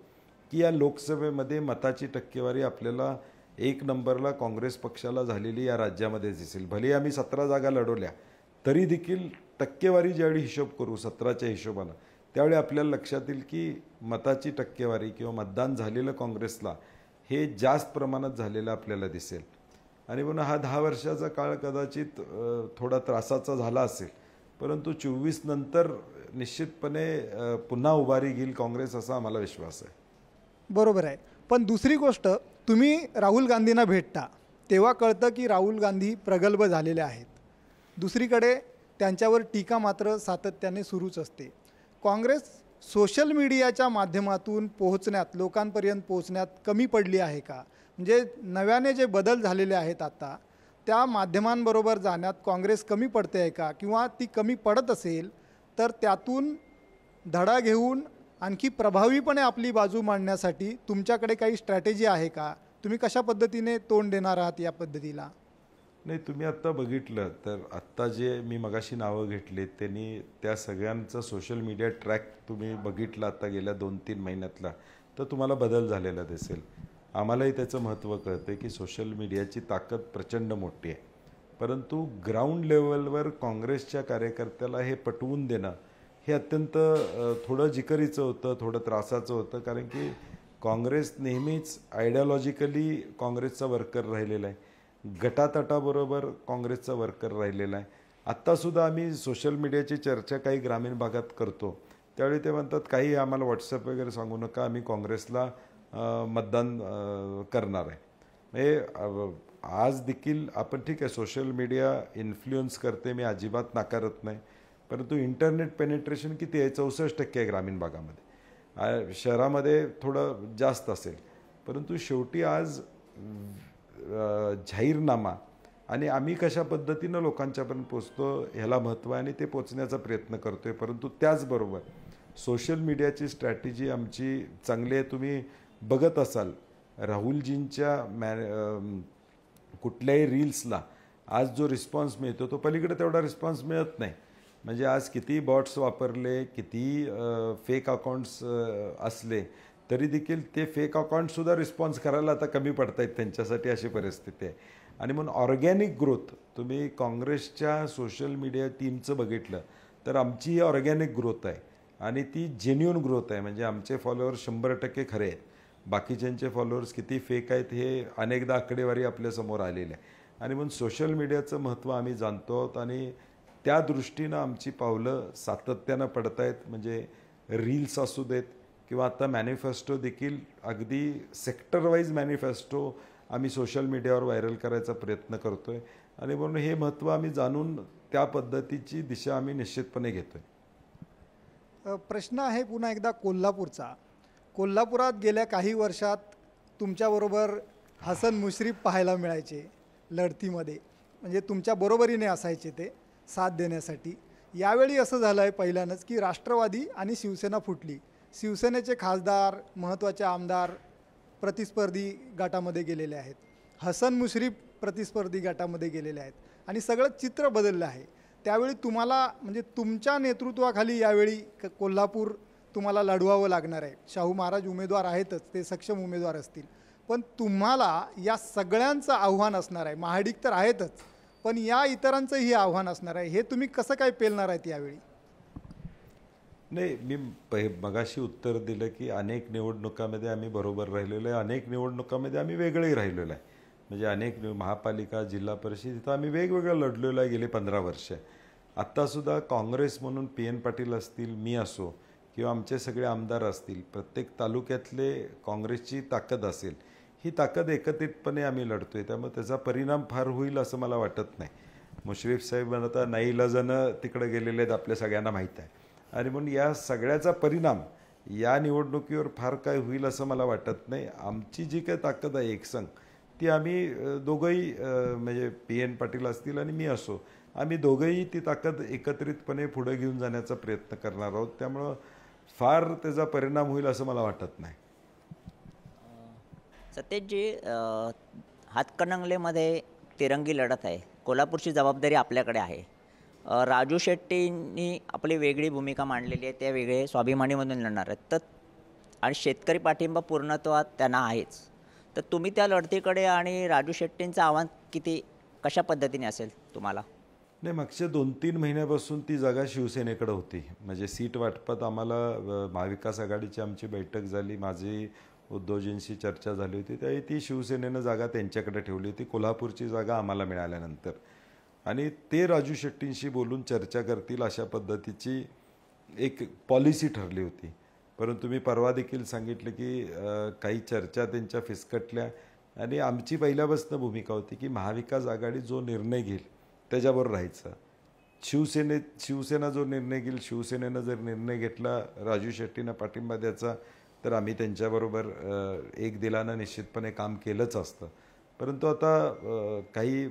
[SPEAKER 2] की या लोकसभेमध्ये मताची टक्केवारी आपल्याला 1 नंबरला काँग्रेस पक्षाला झालेली या राज्यामध्ये दिसेल. भले आम्ही 17 जागा लढवल्या तरी देखील टक्केवारी ज्यावेळी हिशोब करू 17च्या हिशोबानं त्यावेळी आपल्याला लक्षात येईल की मताची टक्केवारी किंवा मतदान झालेलं काँग्रेसला हे जास्त प्रमाणात झालेलं आपल्याला दिसेल. आणि म्हणून हा 10 वर्षाचा काळ कदाचित थोडा त्रासाचा झाला असेल, परंतु 24 नंतर निश्चितपणे पुन्हा उभारी घेईल काँग्रेस असा आम्हाला विश्वास आहे.
[SPEAKER 3] बरोबर आहे. पण दुसरी गोष्ट, तुम्ही राहुल गांधींना भेटता तेव्हा कळतं की राहुल गांधी प्रगल्भ झालेले आहेत. दुसरीकडे त्यांच्यावर टीका मात्र सातत्याने सुरूच असते. काँग्रेस सोशल मीडियाच्या माध्यमातून पोहोचण्यात, लोकांपर्यंत पोहोचण्यात कमी पडली आहे का? म्हणजे नव्याने जे बदल झालेले आहेत आता त्या माध्यमांबरोबर जाण्यात काँग्रेस कमी पडते आहे का? किंवा ती कमी पडत असेल तर त्यातून धडा घेऊन आणखी प्रभावीपणे आपली बाजू मांडण्यासाठी तुमच्याकडे काही स्ट्रॅटेजी आहे का? तुम्ही कशा पद्धतीने तोंड देणार आहात या पद्धतीला?
[SPEAKER 2] नाही, तुम्ही आत्ता बघितलं तर आत्ता जे मी मगाशी नावं घेतली त्यांनी त्या सगळ्यांचा सोशल मीडिया ट्रॅक तुम्ही बघितला आता गेल्या 2-3 महिन्यातला तर तुम्हाला बदल झालेला दिसेल. आम्हालाही त्याचं महत्त्व कळतं की सोशल मीडियाची ताकद प्रचंड मोठी आहे. परंतु ग्राउंड लेवलवर काँग्रेसच्या कार्यकर्त्याला हे पटवून देणं हे अत्यंत थोडं जिकरीचं होतं, थोडं त्रासाचं होतं. कारण की काँग्रेस नेहमीच आयडियॉलॉजिकली काँग्रेसचा वर्कर राहिलेला आहे, गटातटाबरोबर काँग्रेसचा वर्कर राहिलेला आहे. आत्तासुद्धा आम्ही सोशल मीडियाची चर्चा काही ग्रामीण भागात करतो, त्यावेळी ते म्हणतात काही आम्हाला व्हॉट्सअप वगैरे सांगू नका, आम्ही काँग्रेसला मतदान करणार आहे. म्हणजे आज देखील आपण ठीक आहे सोशल मीडिया इन्फ्लुअन्स करते, मी अजिबात नाकारत नाही, परंतु इंटरनेट पेनिट्रेशन किती आहे? 64% आहे ग्रामीण भागामध्ये. शहरामध्ये थोडं जास्त असेल, परंतु शेवटी आज जाहीरनामा आणि आम्ही कशा पद्धतीनं लोकांच्यापर्यंत पोचतो ह्याला महत्त्व आहे आणि ते पोचण्याचा प्रयत्न करतो आहे. परंतु त्याचबरोबर सोशल मीडियाची स्ट्रॅटेजी आमची चांगली आहे. तुम्ही बघत असाल राहुलजींच्या कुठल्याही रील्सला आज जो रिस्पॉन्स मिळतो तो पलीकडे तेवढा रिस्पॉन्स मिळत नाही. म्हणजे आज किती बॉट्स वापरले, किती फेक अकाउंट्स असले तरी देखील ते फेक अकाउंटसुद्धा रिस्पॉन्स करायला आता कमी पडत आहेत त्यांच्यासाठी, अशी परिस्थिती आहे. आणि म्हणून ऑर्गॅनिक ग्रोथ तुम्ही काँग्रेसच्या सोशल मीडिया टीमचं बघितलं तर आमची ही ऑर्गॅनिक ग्रोथ आहे आणि ती जेन्युन ग्रोथ आहे. म्हणजे आमचे फॉलोअर्स 100% खरे आहेत, बाकीच्यांचे फॉलोअर्स किती फेक आहेत हे अनेकदा आकडेवारी आपल्यासमोर आलेली आहे. आणि म्हणून सोशल मीडियाचं महत्त्व आम्ही जाणतो आहोत आणि त्या दृष्टीनं आमची पावलं सातत्यानं पडत आहेत. म्हणजे रील्स असू देत किंवा आता मॅनिफेस्टो देखील, अगदी सेक्टर वाईज मॅनिफेस्टो आम्ही सोशल मीडियावर व्हायरल करायचा प्रयत्न करतो आहे. आणि म्हणून हे महत्त्व आम्ही जाणून त्या पद्धतीची दिशा आम्ही निश्चितपणे घेतो आहे.
[SPEAKER 3] प्रश्न आहे पुन्हा एकदा कोल्हापूरचा. कोल्हापुरात गेल्या काही वर्षात तुमच्याबरोबर हसन मुश्रीफ पाहायला मिळायचे लढतीमध्ये, म्हणजे तुमच्या बरोबरीने असायचे ते साथ देण्यासाठी. यावेळी असं झालं आहे पहिल्यानंच की राष्ट्रवादी आणि शिवसेना फुटली. शिवसेनेचे खासदार, महत्त्वाचे आमदार प्रतिस्पर्धी गटामध्ये गेलेले आहेत, हसन मुश्रीफ प्रतिस्पर्धी गटामध्ये गेलेले आहेत आणि सगळं चित्र बदललं आहे. त्यावेळी तुम्हाला म्हणजे तुमच्या नेतृत्वाखाली यावेळी कोल्हापूर तुम्हाला लढवावं लागणार आहे. शाहू महाराज उमेदवार आहेतच, ते सक्षम उमेदवार असतील, पण तुम्हाला या सगळ्यांचं आव्हान असणार आहे. महाडिक तर आहेतच, पण या इतरांचंही आव्हान असणार आहे. हे तुम्ही कसं काय पेलणार आहेत यावेळी?
[SPEAKER 2] नाही, मी मगाशी उत्तर दिलं की अनेक निवडणुकामध्ये आम्ही बरोबर राहिलेलो आहे, अनेक निवडणुकामध्ये आम्ही वेगळेही राहिलेलो आहे. म्हणजे अनेक महापालिका, जिल्हा परिषद इथं आम्ही वेगवेगळं लढलेलो आहे गेले 15 वर्ष. आत्तासुद्धा काँग्रेस म्हणून PN पाटील असतील, मी असो किंवा आमचे सगळे आमदार असतील, प्रत्येक तालुक्यातले काँग्रेसची ताकद असेल, ही ताकद एकत्रितपणे आम्ही लढतो आहे. त्यामुळे त्याचा परिणाम फार होईल असं मला वाटत नाही. मुश्रीफ साहेब आता नाईलाजानं तिकडे गेलेले आहेत, आपल्या सगळ्यांना माहीत आहे. आणि म्हणून या सगळ्याचा परिणाम या निवडणुकीवर फार काय होईल असं मला वाटत नाही. आमची जी काही ताकद आहे एकसंघ, ती आम्ही दोघंही म्हणजे PN पाटील असतील आणि मी असो, आम्ही दोघंही ती ताकद एकत्रितपणे पुढे घेऊन जाण्याचा प्रयत्न करणार आहोत. त्यामुळं फार त्याचा परिणाम होईल असं मला वाटत नाही.
[SPEAKER 4] सतेजजी, हातकणंगलेमध्ये तिरंगी लढत आहे. कोल्हापूरची जबाबदारी आपल्याकडे आहे. राजू शेट्टींनी आपली वेगळी भूमिका मांडलेली आहे, ते वेगळे स्वाभिमानीमधून लढणार आहेत. तर आणि शेतकरी पाठिंबा पूर्णत्वात त्यांना आहेच. तर तुम्ही त्या लढतीकडे आणि राजू शेट्टींचं आव्हान कशा पद्धतीने असेल तुम्हाला?
[SPEAKER 2] नाही, मागच्या 2-3 महिन्यापासून ती जागा शिवसेनेकडे होती. म्हणजे सीट वाटपात आम्हाला महाविकास आघाडीची आमची बैठक झाली, माझी उद्धवजींशी चर्चा झाली होती, त्यावेळी ती शिवसेनेनं जागा त्यांच्याकडे ठेवली होती. कोल्हापूरची जागा आम्हाला मिळाल्यानंतर आणि ते राजू शेट्टींशी बोलून चर्चा करतील अशा पद्धतीची एक पॉलिसी ठरली होती. परंतु मी परवा देखील सांगितलं की काही चर्चा त्यांच्या फिसकटल्या आणि आमची पहिल्यापासून भूमिका होती की महाविकास आघाडी जो निर्णय घेईल त्याच्याबरोबर राहायचं. शिवसेना जो निर्णय घेईल, शिवसेनेनं जर निर्णय घेतला राजू शेट्टींना पाठिंबा द्यायचा, तर आम्ही त्यांच्याबरोबर एक दिलानं निश्चितपणे काम केलंच असतं. परंतु आता काही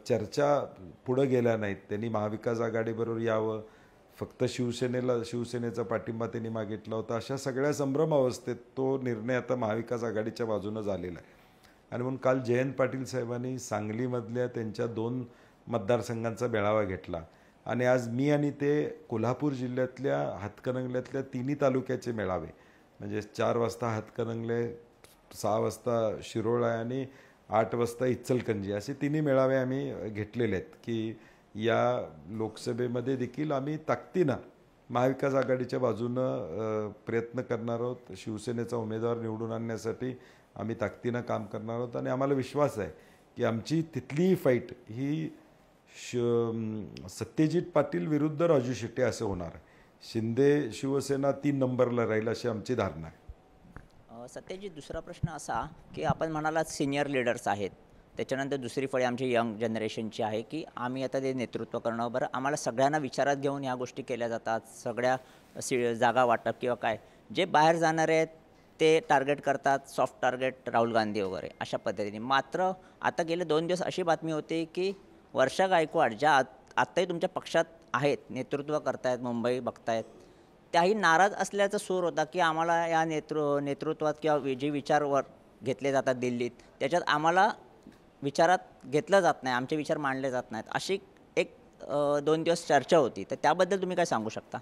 [SPEAKER 2] चर्चा पुढं गेल्या नाहीत. त्यांनी महाविकास आघाडीबरोबर यावं, फक्त शिवसेनेचा पाठिंबा त्यांनी मागितला होता. अशा सगळ्या संभ्रम अवस्थेत तो निर्णय आता महाविकास आघाडीच्या बाजूनं झालेला आहे. आणि म्हणून काल जयंत पाटील साहेबांनी सांगलीमधल्या त्यांच्या 2 मतदारसंघांचा मेळावा घेतला आणि आज मी आणि ते कोल्हापूर जिल्ह्यातल्या हातकणंगल्यातल्या 3 तालुक्याचे मेळावे, म्हणजे 4 वाजता हातकणंगले, 6 वाजता शिरोळ आहे आणि 8 वाजता इचलकरंजी, असे 3 मेळावे आम्ही घेतलेले आहेत की या लोकसभेमध्ये देखील आम्ही ताकदीनं महाविकास आघाडीच्या बाजूनं प्रयत्न करणार आहोत. शिवसेनेचा उमेदवार निवडून आणण्यासाठी आम्ही ताकदीनं काम करणार आहोत आणि आम्हाला विश्वास आहे की आमची तिथलीही फाईट ही सत्यजित पाटील विरुद्ध राजू शेट्टी असं होणार आहे. शिंदे शिवसेना 3 नंबरला राहील अशी आमची धारणा आहे.
[SPEAKER 4] सत्यजित, दुसरा प्रश्न असा की आपण म्हणालात सिनियर लीडर्स आहेत, त्याच्यानंतर दुसरी फळी आमची यंग जनरेशनची आहे की आम्ही आता ते नेतृत्व करणं. बरं, आम्हाला सगळ्यांना विचारात घेऊन ह्या गोष्टी केल्या जातात, सगळ्या जागा वाटप किंवा काय, जे बाहेर जाणारे आहेत ते टार्गेट करतात, सॉफ्ट टार्गेट राहुल गांधी वगैरे अशा पद्धतीने. मात्र आता गेले 2 दिवस अशी बातमी होती की वर्षा गायकवाड ज्या आत्ताही तुमच्या पक्षात आहेत, नेतृत्व करतायत, मुंबई बघतायत, त्याही नाराज असल्याचा सूर होता की आम्हाला या नेतृत्वात किंवा जे विचारवर घेतले जातात दिल्लीत, त्याच्यात आम्हाला विचारात घेतलं जात नाही, आमचे विचार मांडले जात नाहीत, अशी एक 2 दिवस चर्चा होती. तर त्याबद्दल तुम्ही काय सांगू शकता?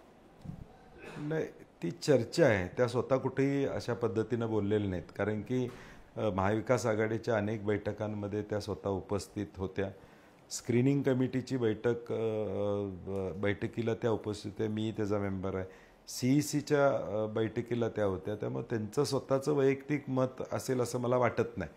[SPEAKER 2] नाही, ती चर्चा आहे, त्या स्वतः कुठेही अशा पद्धतीनं बोललेल्या नाहीत. कारण की महाविकास आघाडीच्या अनेक बैठकांमध्ये त्या स्वतः उपस्थित होत्या. स्क्रीनिंग कमिटीची बैठकीला त्या उपस्थित आहे, मी त्याचा मेंबर आहे. CECच्या बैठकीला त्या होत्या. त्यामुळे त्यांचं स्वतःचं वैयक्तिक मत असेल असं मला वाटत नाही.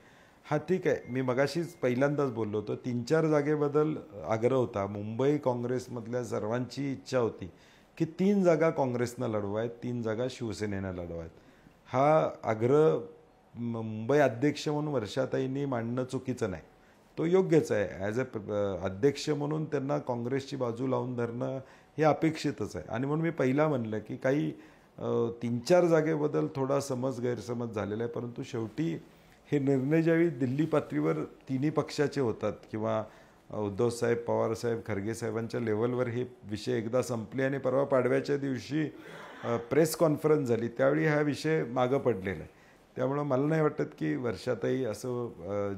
[SPEAKER 2] हां, ठीक आहे, मी मगाशीच पहिल्यांदाच बोललो होतो, 3-4 जागेबद्दल आग्रह होता. मुंबई काँग्रेसमधल्या सर्वांची इच्छा होती की 3 जागा काँग्रेसनं लढवायत, 3 जागा शिवसेनेनं लढवायत. हा आग्रह मुंबई अध्यक्ष म्हणून वर्षाताईंनी मांडणं चुकीचं नाही, तो योग्यच आहे. ॲज अध्यक्ष म्हणून त्यांना काँग्रेसची बाजू लावून धरणं हे अपेक्षितच आहे. आणि म्हणून मी पहिला म्हणलं की काही 3-4 जागेबद्दल थोडा गैरसमज झालेला आहे. परंतु शेवटी हे निर्णय ज्यावेळी दिल्ली पातळीवर तिन्ही पक्षाचे होतात किंवा उद्धवसाहेब, पवारसाहेब, खरगे साहेबांच्या लेवलवर हे विषय एकदा संपले आणि परवा पाडव्याच्या दिवशी प्रेस कॉन्फरन्स झाली, त्यावेळी हा विषय मागं पडलेला आहे. त्यामुळं मला नाही वाटत की वर्षाताई असं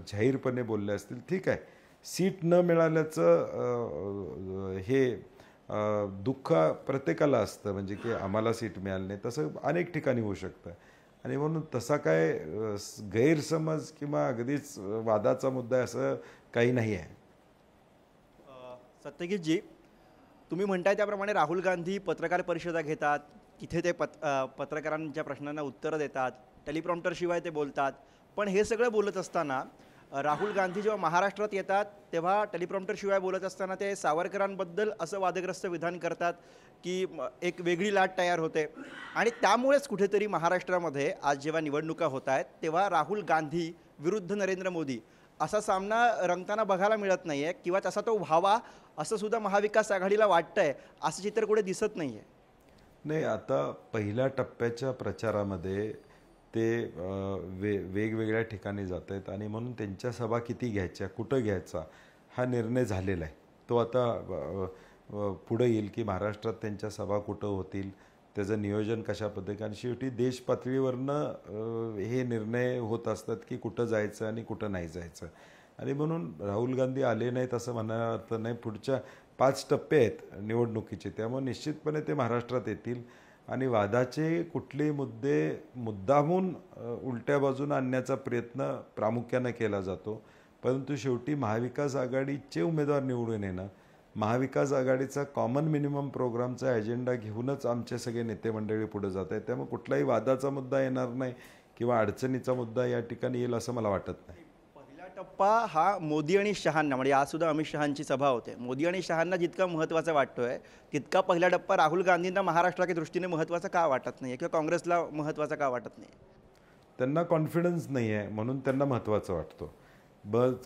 [SPEAKER 2] जाहीरपणे बोलले असतील. ठीक आहे, सीट न मिळाल्याचं हे दुःख प्रत्येकाला असतं, म्हणजे की आम्हाला सीट मिळाली नाही, तसं अनेक ठिकाणी होऊ शकतं. आणि म्हणून तसा काय गैरसमज किंवा अगदीच वादाचा मुद्दा असं काही नाही आहे.
[SPEAKER 5] सत्यजितजी, तुम्ही म्हणताय त्याप्रमाणे राहुल गांधी पत्रकार परिषदा घेतात, तिथे ते पत्रकारांच्या प्रश्नांना उत्तरं देतात, टेलिप्रॉम्प्टरशिवाय ते बोलतात. पण हे सगळं बोलत असताना राहुल गांधी जेव्हा महाराष्ट्रात येतात तेव्हा टेलिप्रॉम्प्टरशिवाय बोलत असताना ते सावरकरांबद्दल असं वादग्रस्त विधान करतात की एक वेगळी लाट तयार होते. आणि त्यामुळेच कुठेतरी महाराष्ट्रामध्ये आज जेव्हा निवडणुका होत आहेत तेव्हा राहुल गांधी विरुद्ध नरेंद्र मोदी असा सामना रंगताना बघायला मिळत नाही आहे, किंवा तसा तो व्हावा असं सुद्धा महाविकास आघाडीला वाटतंय, असं चित्र कुठे दिसत नाही आहे.
[SPEAKER 2] नाही, आता पहिल्या टप्प्याच्या प्रचारामध्ये ते वेगवेगळ्या ठिकाणी जात आहेत आणि म्हणून त्यांच्या सभा किती घ्यायच्या, कुठं घ्यायचा हा निर्णय झालेला आहे. तो आता पुढे येईल की महाराष्ट्रात त्यांच्या सभा कुठं होतील, त्याचं नियोजन कशा पद्धतीने. आणि शेवटी देश पातळीवरनं हे निर्णय होत असतात की कुठं जायचं आणि कुठं नाही जायचं. आणि म्हणून राहुल गांधी आले नाहीत असं म्हणायला अर्थ नाही. पुढच्या 5 टप्पे आहेत निवडणुकीचे, त्यामुळे निश्चितपणे ते महाराष्ट्रात येतील. आणि वादाचे कुठले मुद्दे मुद्दामून उलट्या बाजूने आणण्याचा प्रयत्न प्रामुख्यानं केला जातो. परंतु शेवटी महाविकास आघाडीचे उमेदवार निवडून येणं, महाविकास आघाडीचा कॉमन मिनिमम प्रोग्रामचा एजेंडा घेऊनच आमचे सगळे नेते मंडळी पुढे जात आहेत. त्यामुळे कुठलाही वादाचा मुद्दा येणार नाही किंवा अडचणीचा मुद्दा या ठिकाणी येईल असं मला वाटत नाही.
[SPEAKER 5] पहिला टप्पा हा मोदी आणि शहांना, म्हणजे आज सुद्धा अमित शहांची सभा होते, मोदी आणि शहांना जितका महत्त्वाचा वाटतोय तितका पहिला टप्पा राहुल गांधींना महाराष्ट्राच्या दृष्टीने महत्त्वाचा का वाटत नाही किंवा काँग्रेसला महत्त्वाचा का वाटत नाही?
[SPEAKER 2] त्यांना कॉन्फिडन्स नाही आहे म्हणून त्यांना महत्त्वाचं वाटतो.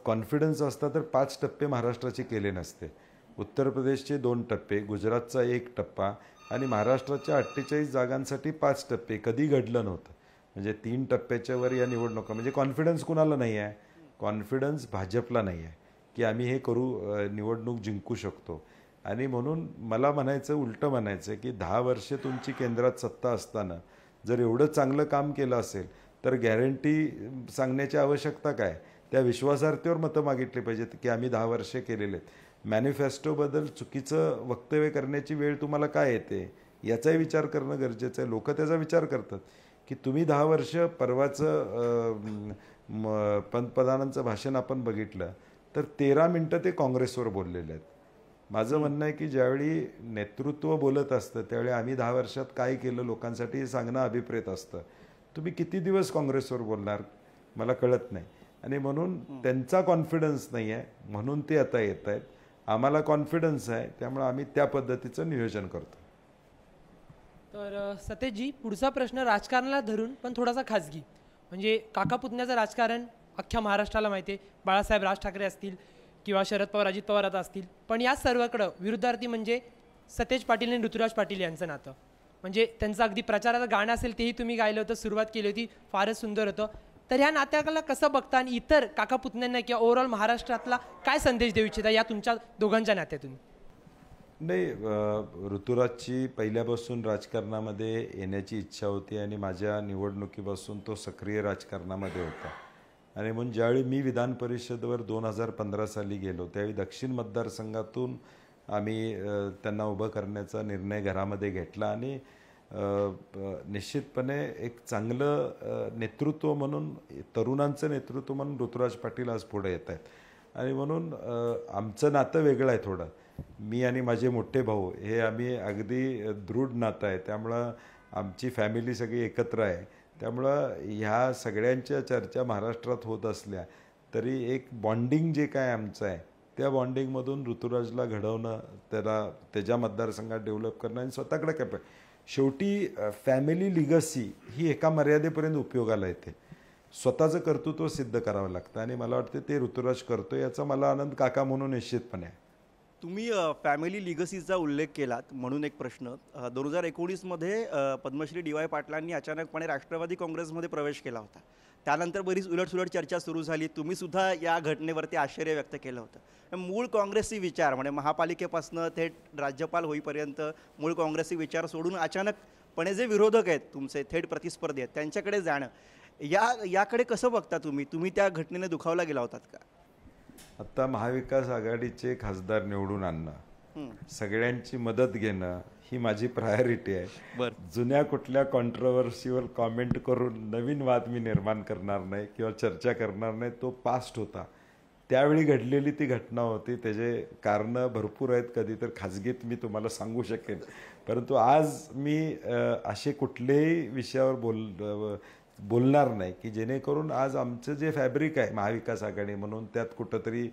[SPEAKER 2] कॉन्फिडन्स असता तर 5 टप्पे महाराष्ट्राचे केले नसते. उत्तर प्रदेशचे 2 टप्पे, गुजरातचा 1 टप्पा आणि महाराष्ट्राच्या 48 जागांसाठी 5 टप्पे कधी घडलं नव्हतं. म्हणजे 3 टप्प्याच्या वर या निवडणुका, म्हणजे कॉन्फिडन्स कुणाला नाही आहे? कॉन्फिडन्स भाजपला नाही आहे की आम्ही हे करू, निवडणूक जिंकू शकतो. आणि म्हणून मला म्हणायचं, उलटं म्हणायचं की 10 वर्षे तुमची केंद्रात सत्ता असताना जर एवढं चांगलं काम केलं असेल तर गॅरंटी सांगण्याची आवश्यकता काय? त्या विश्वासार्हतेवर मतं मागितली पाहिजेत की आम्ही 10 वर्षे केलेले आहेत. मॅनिफेस्टोबद्दल चुकीचं वक्तव्य करण्याची वेळ तुम्हाला काय येते याचाही विचार करणं गरजेचं आहे. लोक त्याचा विचार करतात की तुम्ही 10 वर्ष, परवाचं पंतप्रधानांचं भाषण आपण बघितलं तर 13 मिनटं ते काँग्रेसवर बोललेले आहेत. माझं म्हणणं आहे की ज्यावेळी नेतृत्व बोलत असतं त्यावेळी आम्ही 10 वर्षात काय केलं लोकांसाठी हे सांगणं अभिप्रेत असतं. तुम्ही किती दिवस काँग्रेसवर बोलणार मला कळत नाही. आणि म्हणून त्यांचा कॉन्फिडन्स नाही आहे म्हणून ते आता येत आहेत. आम्हाला कॉन्फिडन्स आहे त्यामुळे आम्ही त्या पद्धतीचं नियोजन करतो.
[SPEAKER 6] तर सतेजजी, पुढचा प्रश्न राजकारणाला धरून पण थोडासा खाजगी. म्हणजे काका पुतण्याचं राजकारण अख्ख्या महाराष्ट्राला माहिती आहे. बाळासाहेब राज ठाकरे असतील किंवा शरद पवार अजित पवार आता असतील, पण या सर्वाकडं विरुद्धार्थी म्हणजे सतेज पाटील आणि ऋतुराज पाटील यांचं नातं. म्हणजे त्यांचं अगदी प्रचाराचं गाणं असेल तेही तुम्ही गायलं होतं, सुरुवात केली होती, फारच सुंदर होतं. तर ह्या नात्याला कसं बघता आणि इतर काका पुतण्यांना किंवा ओव्हरऑल महाराष्ट्रातला काय संदेश देऊ इच्छिता या तुमच्या दोघांच्या नात्यातून?
[SPEAKER 2] नाही, ऋतुराजची पहिल्यापासून राजकारणामध्ये येण्याची इच्छा होती आणि माझ्या निवडणुकीपासून तो सक्रिय राजकारणामध्ये होता. आणि म्हणून ज्यावेळी मी विधान परिषदेवर 2015 साली गेलो त्यावेळी दक्षिण मतदारसंघातून आम्ही त्यांना उभं करण्याचा निर्णय घरामध्ये घेतला. आणि निश्चितपणे एक चांगलं नेतृत्व म्हणून, तरुणांचं नेतृत्व म्हणून ऋतुराज पाटील आज पुढे येत आहेत. आणि म्हणून आमचं नातं वेगळं आहे थोडं. मी आणि माझे मोठे भाऊ हे आम्ही अगदी दृढ नातं आहे. त्यामुळं आमची फॅमिली सगळी एकत्र आहे. त्यामुळं ह्या सगळ्यांच्या चर्चा महाराष्ट्रात होत असल्या तरी एक बॉन्डिंग जे काय आमचं आहे त्या बॉन्डिंगमधून ऋतुराजला घडवणं, त्याला त्याच्या मतदारसंघात डेव्हलप करणं आणि स्वतःकडे काय शेवटी फॅमिली लिगसी ही एका मर्यादेपर्यंत उपयोगाला येते. स्वतःचं कर्तृत्व सिद्ध करावं लागतं आणि मला वाटतं ते ऋतुराज करतो. याचा मला आनंद काका म्हणून निश्चितपणे आहे.
[SPEAKER 5] तुम्ही फॅमिली लिगसीचा उल्लेख केलात म्हणून एक प्रश्न. 2019मध्ये पद्मश्री DY पाटलांनी अचानकपणे राष्ट्रवादी काँग्रेसमध्ये प्रवेश केला होता. त्यानंतर बरीच उलटसुलट चर्चा सुरू झाली. तुम्ही सुद्धा या घटनेवरती आश्चर्य व्यक्त केलं होतं. मूळ काँग्रेसी विचार म्हणजे महापालिकेपासून थेट राज्यपाल होईपर्यंत मूळ काँग्रेसी विचार सोडून अचानकपणे जे विरोधक आहेत तुमचे, थेट प्रतिस्पर्धी आहेत, त्यांच्याकडे जाणं, याकडे कसं बघता तुम्ही? तुम्ही त्या घटनेने दुखावला गेला होतात का?
[SPEAKER 2] आता महाविकास आघाडीचे खासदार निवडून आणणं, सगळ्यांची मदत घेणं ही माझी प्रायोरिटी आहे. जुन्या कुठल्या कॉन्ट्रोवर्सीवर कॉमेंट करून नवीन वाद मी निर्माण करणार नाही किंवा चर्चा करणार नाही. तो पास्ट होता, त्यावेळी घडलेली ती घटना होती. त्याचे कारणं भरपूर आहेत, कधी तर खाजगीत मी तुम्हाला सांगू शकेन. परंतु आज मी असे कुठल्याही विषयावर बोलणार नाही की जेणेकरून आज आमचं जे फॅब्रिक आहे महाविकास आघाडी म्हणून त्यात कुठंतरी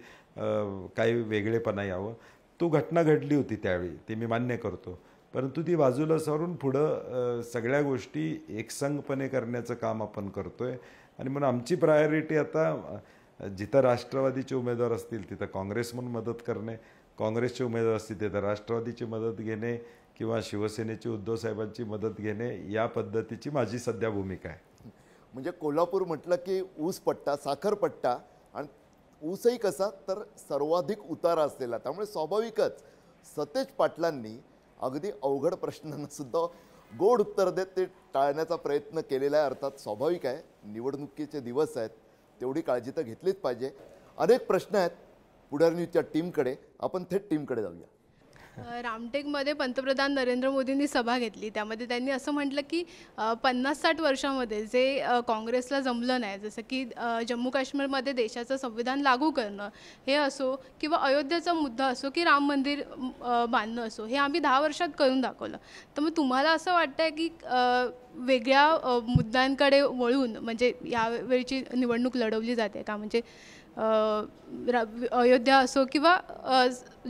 [SPEAKER 2] काही वेगळेपणा यावं. तो घटना घडली होती त्यावेळी, ते मी मान्य करतो. परंतु ती बाजूला सारून पुढं सगळ्या गोष्टी एकसंघपणे करण्याचं काम आपण करतोय. आणि म्हणून आमची प्रायोरिटी आता जिथं राष्ट्रवादीचे उमेदवार असतील तिथं काँग्रेस म्हणून मदत करणे, काँग्रेसचे उमेदवार असतील तिथं राष्ट्रवादीची मदत घेणे किंवा शिवसेनेची उद्धव साहेबांची मदत घेणे, या पद्धतीची माझी सध्या भूमिका आहे.
[SPEAKER 1] म्हणजे कोल्हापूर म्हटलं की ऊस पट्टा, साखर पट्टा, आणि ऊसही कसा तर सर्वाधिक उतारा असलेला. त्यामुळे स्वाभाविकच सतेज पाटलांनी अगदी अवघड प्रश्नांना सुद्धा गोड उत्तर देत ते टाळण्याचा प्रयत्न केलेला आहे. अर्थात स्वाभाविक आहे, निवडणुकीचे दिवस आहेत, तेवढी काळजी तर घेतलीच पाहिजे. अनेक प्रश्न आहेत पुढारी न्यूजच्या टीमकडे. आपण थेट टीमकडे जाऊया.
[SPEAKER 7] रामटेकमध्ये पंतप्रधान नरेंद्र मोदींनी सभा घेतली. त्यामध्ये त्यांनी असं म्हटलं की 50-60 वर्षामध्ये जे काँग्रेसला जमलं नाही, जसं की जम्मू काश्मीरमध्ये देशाचं संविधान लागू करणं हे असो किंवा अयोध्येचा मुद्दा असो की राम मंदिर बांधणं असो, हे आम्ही 10 वर्षात करून दाखवलं. तर मग तुम्हाला असं वाटतं आहे की वेगळ्या मुद्द्यांकडे वळून म्हणजे यावेळची निवडणूक लढवली जाते का? म्हणजे अयोध्या असो किंवा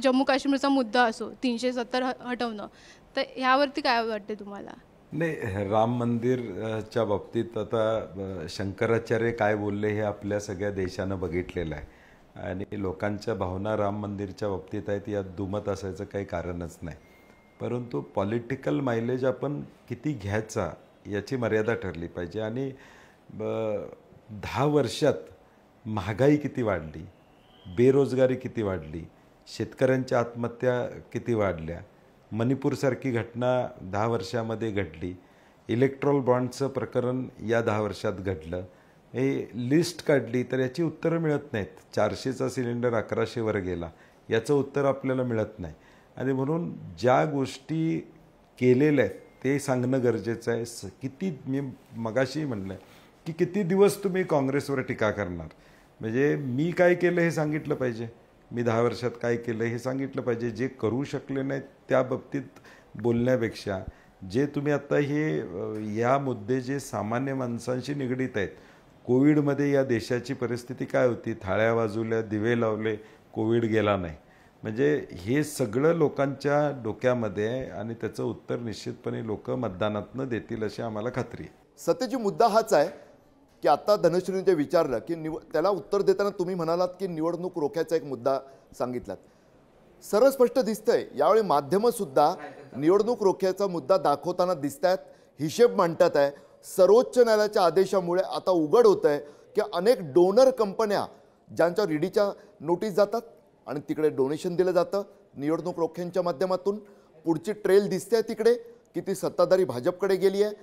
[SPEAKER 7] जम्मू काश्मीरचा मुद्दा असो, 370 हटवणं, तर ह्यावरती काय वाटते तुम्हाला?
[SPEAKER 2] नाही, राम मंदिरच्या बाबतीत आता शंकराचार्य काय बोलले हे आपल्या सगळ्या देशानं बघितलेलं आहे आणि लोकांच्या भावना राम मंदिरच्या बाबतीत आहेत, यात दुमत असायचं काही कारणच नाही. परंतु पॉलिटिकल मायलेज आपण किती घ्यायचा याची मर्यादा ठरली पाहिजे. आणि 10 वर्षात महागाई किती वाढली, बेरोजगारी किती वाढली, शेतकऱ्यांच्या आत्महत्या किती वाढल्या, मणिपूरसारखी घटना 10 वर्षामध्ये घडली, इलेक्ट्रॉल बॉन्डचं प्रकरण या 10 वर्षात घडलं, हे लिस्ट काढली तर याची उत्तरं मिळत नाहीत. 400चा सिलेंडर 1100वर गेला, याचं उत्तर आपल्याला मिळत नाही. आणि म्हणून ज्या गोष्टी केलेल्या आहेत ते सांगणं गरजेचं आहे. किती मी मगाशी म्हणलं की किती दिवस तुम्ही काँग्रेसवर टीका करणार, म्हणजे मी काय केलं हे सांगितलं पाहिजे. मी 10 वर्षात काय केलं हे सांगितलं पाहिजे. जे करू शकले नाहीत त्या बाबतीत बोलण्यापेक्षा जे तुम्ही आता हे या मुद्दे जे सामान्य माणसांशी निगडीत आहेत. कोविडमध्ये या देशाची परिस्थिती काय होती, थाळ्या वाजवल्या, दिवे लावले, कोविड गेला नाही. म्हणजे हे सगळं लोकांच्या डोक्यामध्ये आहे आणि त्याचं उत्तर निश्चितपणे लोक मतदानातनं देतील अशी आम्हाला खात्री आहे.
[SPEAKER 1] सत्यजी मुद्दा हाच आहे की आता धनश्रीने जे विचारलं की त्याला उत्तर देताना तुम्ही म्हणालात की निवडणूक रोख्याचा एक मुद्दा सांगितलात. सरळ स्पष्ट दिसतंय यावेळी माध्यमंसुद्धा निवडणूक रोख्याचा मुद्दा दाखवताना दिसत आहेत, हिशेब मांडतात आहे. सर्वोच्च न्यायालयाच्या आदेशामुळे आता उघड होत आहे की अनेक डोनर कंपन्या ज्यांच्या ईडीच्या नोटीस जातात आणि तिकडे डोनेशन दिलं जातं निवडणूक रोख्यांच्या माध्यमातून. पुढची ट्रेल दिसते आहे तिकडे की ती सत्ताधारी भाजपकडे गेली आहे.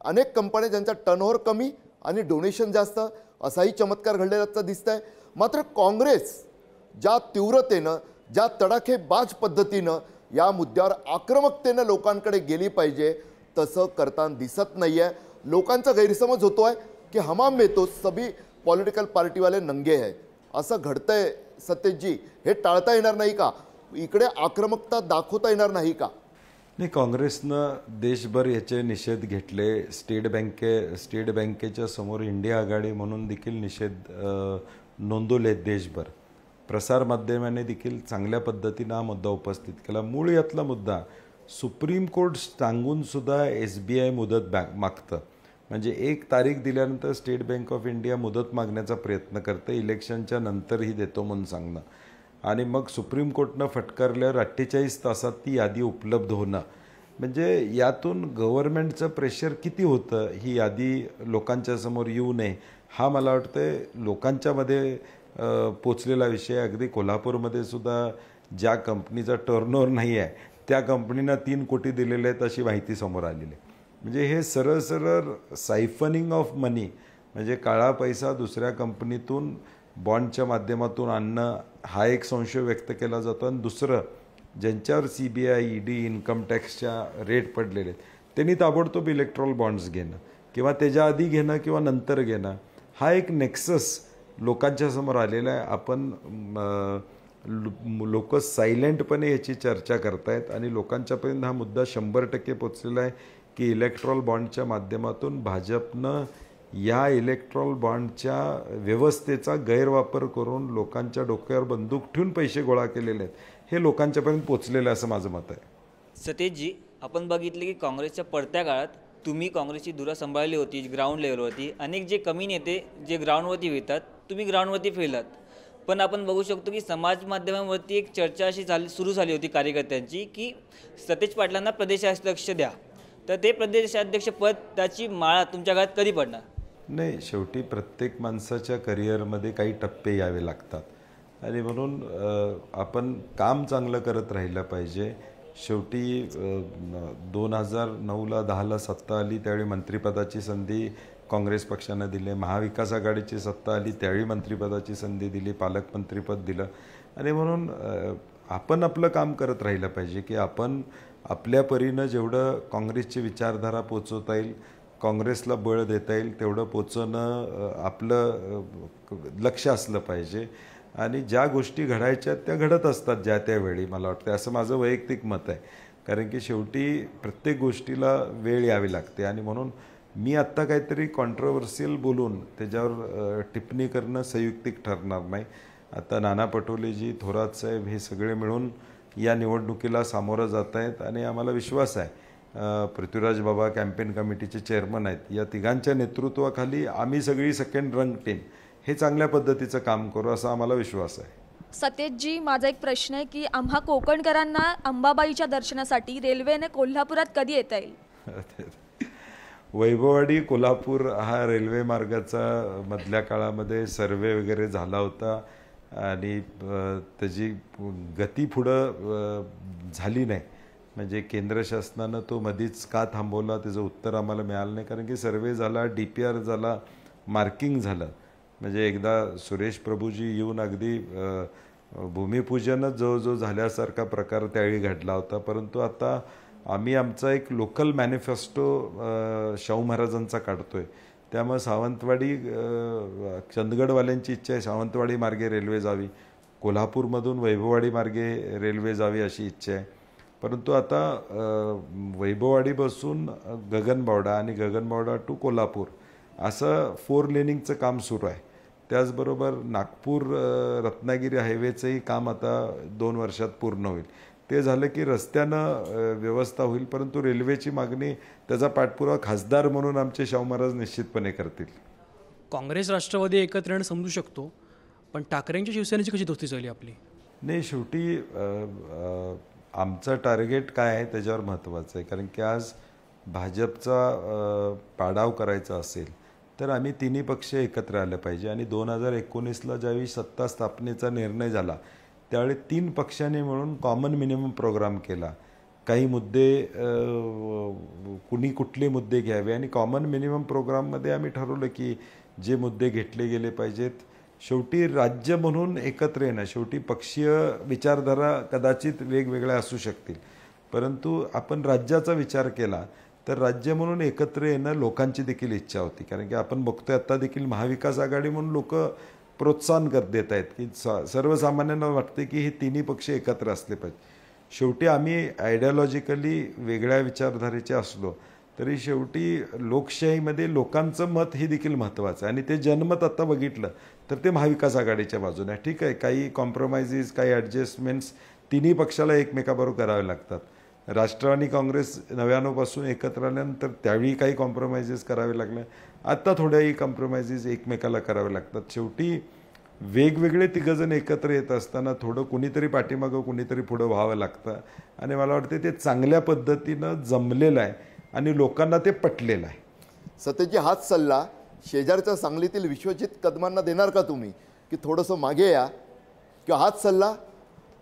[SPEAKER 1] अनेक कंपन्या ज्यांचा टर्नओव्हर कमी आणि डोनेशन जास्त असाही चमत्कार घडलेला दिसत आहे. मात्र काँग्रेस ज्या तीव्रतेनं ज्या तडाखेबाज पद्धतीनं या मुद्द्यावर आक्रमकतेनं लोकांकडे गेली पाहिजे तसं करताना दिसत नाही आहे. लोकांचा गैरसमज होतो आहे की हमाम में तो सभी पॉलिटिकल पार्टीवाले नंगे आहे असं घडतंय. सत्यजी हे टाळता येणार नाही का, इकडे आक्रमकता दाखवता येणार नाही का?
[SPEAKER 2] नाही, काँग्रेसनं देशभर याचे निषेध घेतले. स्टेट बँकेच्या समोर इंडिया आघाडी म्हणून देखील निषेध नोंदवले देशभर. प्रसारमाध्यमांनी देखील चांगल्या पद्धतीनं हा मुद्दा उपस्थित केला. मूळ यातला मुद्दा सुप्रीम कोर्ट सांगून सुद्धा SBI मुदत मागतं. म्हणजे 1 तारीख दिल्यानंतर स्टेट बँक ऑफ इंडिया मुदत मागण्याचा प्रयत्न करते, इलेक्शनच्या नंतरही देतो म्हणून सांगणं आणि मग सुप्रीम कोर्टनं फटकारल्यावर 48 तासात ती यादी उपलब्ध होणं. म्हणजे यातून गव्हर्नमेंटचं प्रेशर किती होतं ही यादी लोकांच्या समोर येऊ नये हा मला वाटतं लोकांच्यामध्ये पोचलेला विषय. अगदी कोल्हापूरमध्ये सुद्धा ज्या कंपनीचा टर्नओव्हर नाही आहे त्या कंपनीनं 3 कोटी दिलेले आहेत अशी माहिती समोर आलेली आहे. म्हणजे हे सरळ सरळ सायफनिंग ऑफ मनी म्हणजे काळा पैसा दुसऱ्या कंपनीतून बॉन्डच्या माध्यमातून आणणं हा एक संशय व्यक्त केला जातो. आणि दुसरं ज्यांच्यावर CBI ED इन्कम टॅक्सच्या रेट पडलेले आहेत त्यांनी ताबडतोब इलेक्ट्रॉल बॉन्ड्स घेणं किंवा त्याच्या आधी घेणं किंवा नंतर घेणं हा एक नेक्सस लोकांच्या समोर आलेला आहे. आपण लोक सायलेंटपणे याची चर्चा करतायत आणि लोकांच्यापर्यंत हा मुद्दा 100% पोचलेला आहे की इलेक्ट्रॉल बॉन्डच्या माध्यमातून भाजपनं या इलेक्ट्रॉल बॉन्डच्या व्यवस्थेचा गैरवापर करून लोकांच्या डोक्यावर बंदूक ठेवून पैसे गोळा केलेले आहेत. हे लोकांच्यापर्यंत पोचलेलं आहे असं माझं मत आहे.
[SPEAKER 8] सतेजजी, आपण बघितले की काँग्रेसच्या पडत्या काळात तुम्ही काँग्रेसची धुरा सांभाळली होती ग्राउंड लेवलवरती. अनेक जे कमी नेते जे ग्राउंडवरती फिरतात तुम्ही ग्राउंडवरती फिरलात. पण आपण बघू शकतो की समाज माध्यमांवरती एक चर्चा अशी सुरू झाली होती कार्यकर्त्यांची की सतेज पाटलांना प्रदेशाध्यक्ष द्या. तर ते प्रदेशाध्यक्ष पद त्याची माळा तुमच्या घरात कधी पडणार?
[SPEAKER 2] नाही, शेवटी प्रत्येक माणसाच्या करिअरमध्ये काही टप्पे यावे लागतात आणि म्हणून आपण काम चांगलं करत राहिलं पाहिजे. शेवटी 2009ला 10ला सत्ता आली त्यावेळी मंत्रिपदाची संधी काँग्रेस पक्षानं दिली. महाविकास आघाडीची सत्ता आली त्यावेळी मंत्रिपदाची संधी दिली, पालकमंत्रीपद दिलं. आणि म्हणून आपण आपलं काम करत राहिलं पाहिजे की आपण आपल्या परीनं जेवढं काँग्रेसची विचारधारा पोचवता येईल, काँग्रेसला बळ देता येईल तेवढं पोचवणं आपलं लक्ष असलं पाहिजे. आणि ज्या गोष्टी घडायच्या त्या घडत असतात ज्या त्यावेळी मला वाटतं, असं माझं वैयक्तिक मत आहे. कारण की शेवटी प्रत्येक गोष्टीला वेळ यावी लागते आणि म्हणून मी आत्ता काहीतरी कॉन्ट्रोवर्सियल बोलून त्याच्यावर टिप्पणी करणं संयुक्तिक ठरणार नाही. आता नाना पटोलेजी, थोरात साहेब हे सगळे मिळून या निवडणुकीला सामोरं जात आहेत आणि आम्हाला विश्वास आहे पृथ्वीराज बाबा कॅम्पेन कमिटीचे चेअरमन आहेत, या तिघांच्या नेतृत्वाखाली आम्ही सगळी सेकंड रंग टीम हे चांगल्या पद्धतीचं काम करू असा आम्हाला विश्वास आहे.
[SPEAKER 9] सतेजजी, माझा एक प्रश्न आहे की आम्हा कोकणकरांना अंबाबाईच्या दर्शनासाठी रेल्वेने कोल्हापुरात कधी येता येईल?
[SPEAKER 2] वैभववाडी कोल्हापूर हा रेल्वे मार्गाचा मधल्या काळामध्ये सर्वे वगैरे झाला होता आणि त्याची गती पुढं झाली नाही. म्हणजे केंद्र शासनानं तो मधीच का थांबवला त्याचं उत्तर आम्हाला मिळालं नाही. कारण की सर्वे झाला, DPR झाला, मार्किंग झालं. म्हणजे एकदा सुरेश प्रभूजी येऊन अगदी भूमिपूजनच जवळजवळ झाल्यासारखा प्रकार त्यावेळी घडला होता. परंतु आता आम्ही आमचा एक लोकल मॅनिफेस्टो शाहू महाराजांचा काढतोय. त्यामुळे सावंतवाडी चंदगडवाल्यांची इच्छा आहे सावंतवाडी मार्गे रेल्वे जावी, कोल्हापूरमधून वैभववाडी मार्गे रेल्वे जावी अशी इच्छा आहे. परंतु आता वैभववाडीपासून गगनबावडा आणि गगनबावडा टू कोल्हापूर असं 4 लेनिंगचं काम सुरू आहे. त्याचबरोबर नागपूर रत्नागिरी हायवेचंही काम आता 2 वर्षात पूर्ण होईल. ते झालं की रस्त्यानं व्यवस्था होईल, परंतु रेल्वेची मागणी त्याचा पाठपुरावा खासदार म्हणून आमचे शाहू महाराज निश्चितपणे करतील.
[SPEAKER 10] काँग्रेस राष्ट्रवादी एकत्र येणं समजू शकतो, पण ठाकरेंच्या शिवसेनेची कशी दोस्ती चालली आपली?
[SPEAKER 2] नाही, शेवटी आमचं टार्गेट काय आहे त्याच्यावर महत्त्वाचं आहे. कारण की आज भाजपचा पाडाव करायचा असेल तर आम्ही तिन्ही पक्ष एकत्र आले पाहिजे. आणि 2019ला ज्यावेळी सत्ता स्थापनेचा निर्णय झाला त्यावेळी 3 पक्षांनी मिळून कॉमन मिनिमम प्रोग्राम केला. काही मुद्दे कुणी कुठले मुद्दे घ्यावे आणि कॉमन मिनिमम प्रोग्राममध्ये आम्ही ठरवलं की जे मुद्दे घेतले गेले पाहिजेत. शेवटी राज्य म्हणून एकत्र येणं, शेवटी पक्षीय विचारधारा कदाचित वेगवेगळ्या असू शकतील, परंतु आपण राज्याचा विचार केला तर राज्य म्हणून एकत्र येणं लोकांची देखील इच्छा होती. कारण की आपण बघतोय आत्ता देखील महाविकास आघाडी म्हणून लोक प्रोत्साहन देत आहेत की सर्वसामान्यांना वाटते की हे तिन्ही पक्ष एकत्र असले पाहिजे. शेवटी आम्ही आयडियॉलॉजिकली वेगळ्या विचारधारेचे असलो तरी शेवटी लोकशाहीमध्ये लोकांचं मत हे देखील महत्त्वाचं आहे. आणि ते जनमत आता बघितलं तर ते महाविकास आघाडीच्या बाजूने आहे. ठीक आहे, काही कॉम्प्रोमाइजेस, काही ॲडजस्टमेंट्स तिन्ही पक्षाला एकमेकाबरोबर करावे लागतात. राष्ट्रवादी काँग्रेस 99 एकत्र आल्यानंतर त्यावेळी काही कॉम्प्रोमाइजेस करावे लागले, आत्ता थोड्याही कॉम्प्रोमाइजेस एकमेकाला करावे लागतात. शेवटी वेगवेगळे तिघंजण एकत्र येत असताना थोडं कुणीतरी पाठीमागं कुणीतरी पुढं व्हावं लागतं. आणि मला वाटतं ते चांगल्या पद्धतीनं जमलेलं आहे आणि लोकांना ते पटलेलं आहे.
[SPEAKER 1] सतेजी, हाच सल्ला शेजारच्या सांगलीतील विश्वजित कदमांना देणार का तुम्ही की थोडंसं मागे या, किंवा हाच सल्ला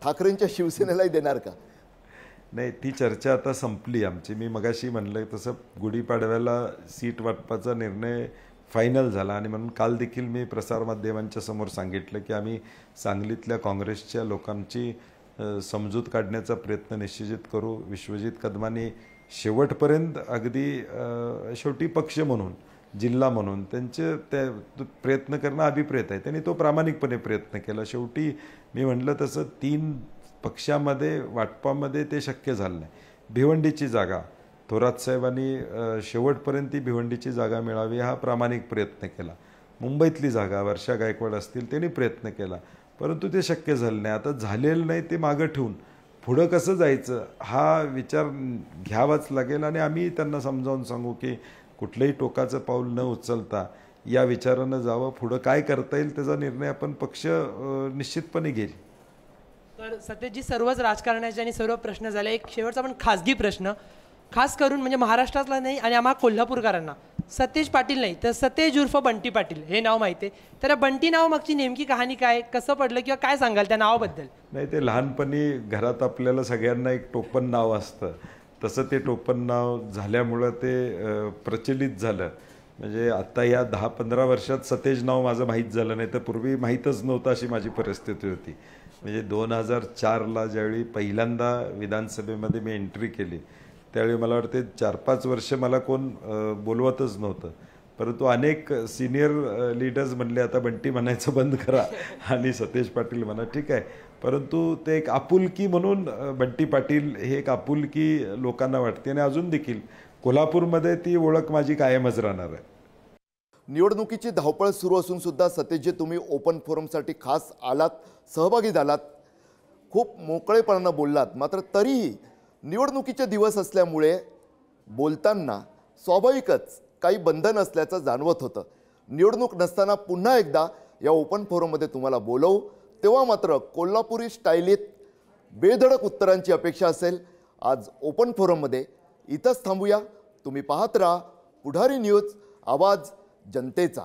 [SPEAKER 1] ठाकरेंच्या शिवसेनेलाही देणार का?
[SPEAKER 2] नाही, ती चर्चा आता संपली आमची. मी मगाशी म्हणलं तसं गुढीपाडव्याला सीट वाटपाचा निर्णय फायनल झाला आणि म्हणून काल देखील मी प्रसारमाध्यमांच्या समोर सांगितलं की आम्ही सांगलीतल्या काँग्रेसच्या लोकांची समजूत काढण्याचा प्रयत्न निश्चित करू. विश्वजित कदमांनी शेवटपर्यंत अगदी शेवटी पक्ष म्हणून, जिल्हा म्हणून त्यांचे ते प्रयत्न करणं अभिप्रेत आहे. त्यांनी तो प्रामाणिकपणे प्रयत्न केला. शेवटी मी म्हटलं तसं 3 पक्षामध्ये वाटपामध्ये ते शक्य झालं नाही. भिवंडीची जागा थोरात साहेबांनी शेवटपर्यंत ती भिवंडीची जागा मिळावी हा प्रामाणिक प्रयत्न केला. मुंबईतली जागा वर्षा गायकवाड असतील त्यांनी प्रयत्न केला, परंतु ते शक्य झालं नाही. आता झालेलं नाही ते मागं ठेवून पुढं कसं जायचं हा विचार घ्यावाच लागेल. आणि आम्ही त्यांना समजावून सांगू की कुठलंही टोकाचं पाऊल न उचलता या विचारानं जावं. पुढं काय करता येईल त्याचा निर्णय आपण पक्ष निश्चितपणे घेईल.
[SPEAKER 6] तर सतेजी, सर्वच राजकारणाचे आणि सर्व प्रश्न झाले. एक शेवटचा पण खासगी प्रश्न, खास करून म्हणजे महाराष्ट्रातला नाही आणि आम्हा कोल्हापूरकरांना सतेज पाटील नाही तर सतेज उर्फ बंटी पाटील हे नाव माहिती आहे. तर या बंटी नाव मागची नेमकी कहाणी काय, कसं पडलं किंवा काय सांगाल त्या नावाबद्दल?
[SPEAKER 2] नाही, ते लहानपणी घरात आपल्याला सगळ्यांना एक टोपण नाव असतं, तसं ते टोपण नाव झाल्यामुळं ते प्रचलित झालं. म्हणजे आत्ता या 10-15 वर्षात सतेज नाव माझं माहीत झालं, नाही तर पूर्वी माहीतच नव्हतं अशी माझी परिस्थिती होती. म्हणजे 2004ला ज्यावेळी पहिल्यांदा विधानसभेमध्ये मी एंट्री केली त्यावेळी मला वाटते 4-5 वर्ष मला कोण बोलवतच नव्हतं. परंतु अनेक सिनियर लीडर्स म्हणले आता बंटी म्हणायचं बंद करा आणि सतेज पाटील म्हणा. ठीक आहे, परंतु ते एक आपुलकी म्हणून बंटी पाटील हे एक आपुलकी लोकांना वाटते आणि अजून देखील कोल्हापूरमध्ये ती ओळख माझी कायमच राहणार आहे.
[SPEAKER 1] निवडणुकीची धावपळ सुरू असून सुद्धा सतेजी तुम्ही ओपन फोरमसाठी खास आलात, सहभागी झालात, खूप मोकळेपणानं बोललात. मात्र तरीही निवडणुकीचे दिवस असल्यामुळे बोलताना स्वाभाविकच काही बंधन असल्याचं जाणवत होतं. निवडणूक नसताना पुन्हा एकदा या ओपन फोरममध्ये तुम्हाला बोलवू, तेव्हा मात्र कोल्हापुरी स्टाईलीत बेधडक उत्तरांची अपेक्षा असेल. आज ओपन फोरममध्ये इथंच थांबूया. तुम्ही पाहत राहा पुढारी न्यूज, आवाज जनतेचा.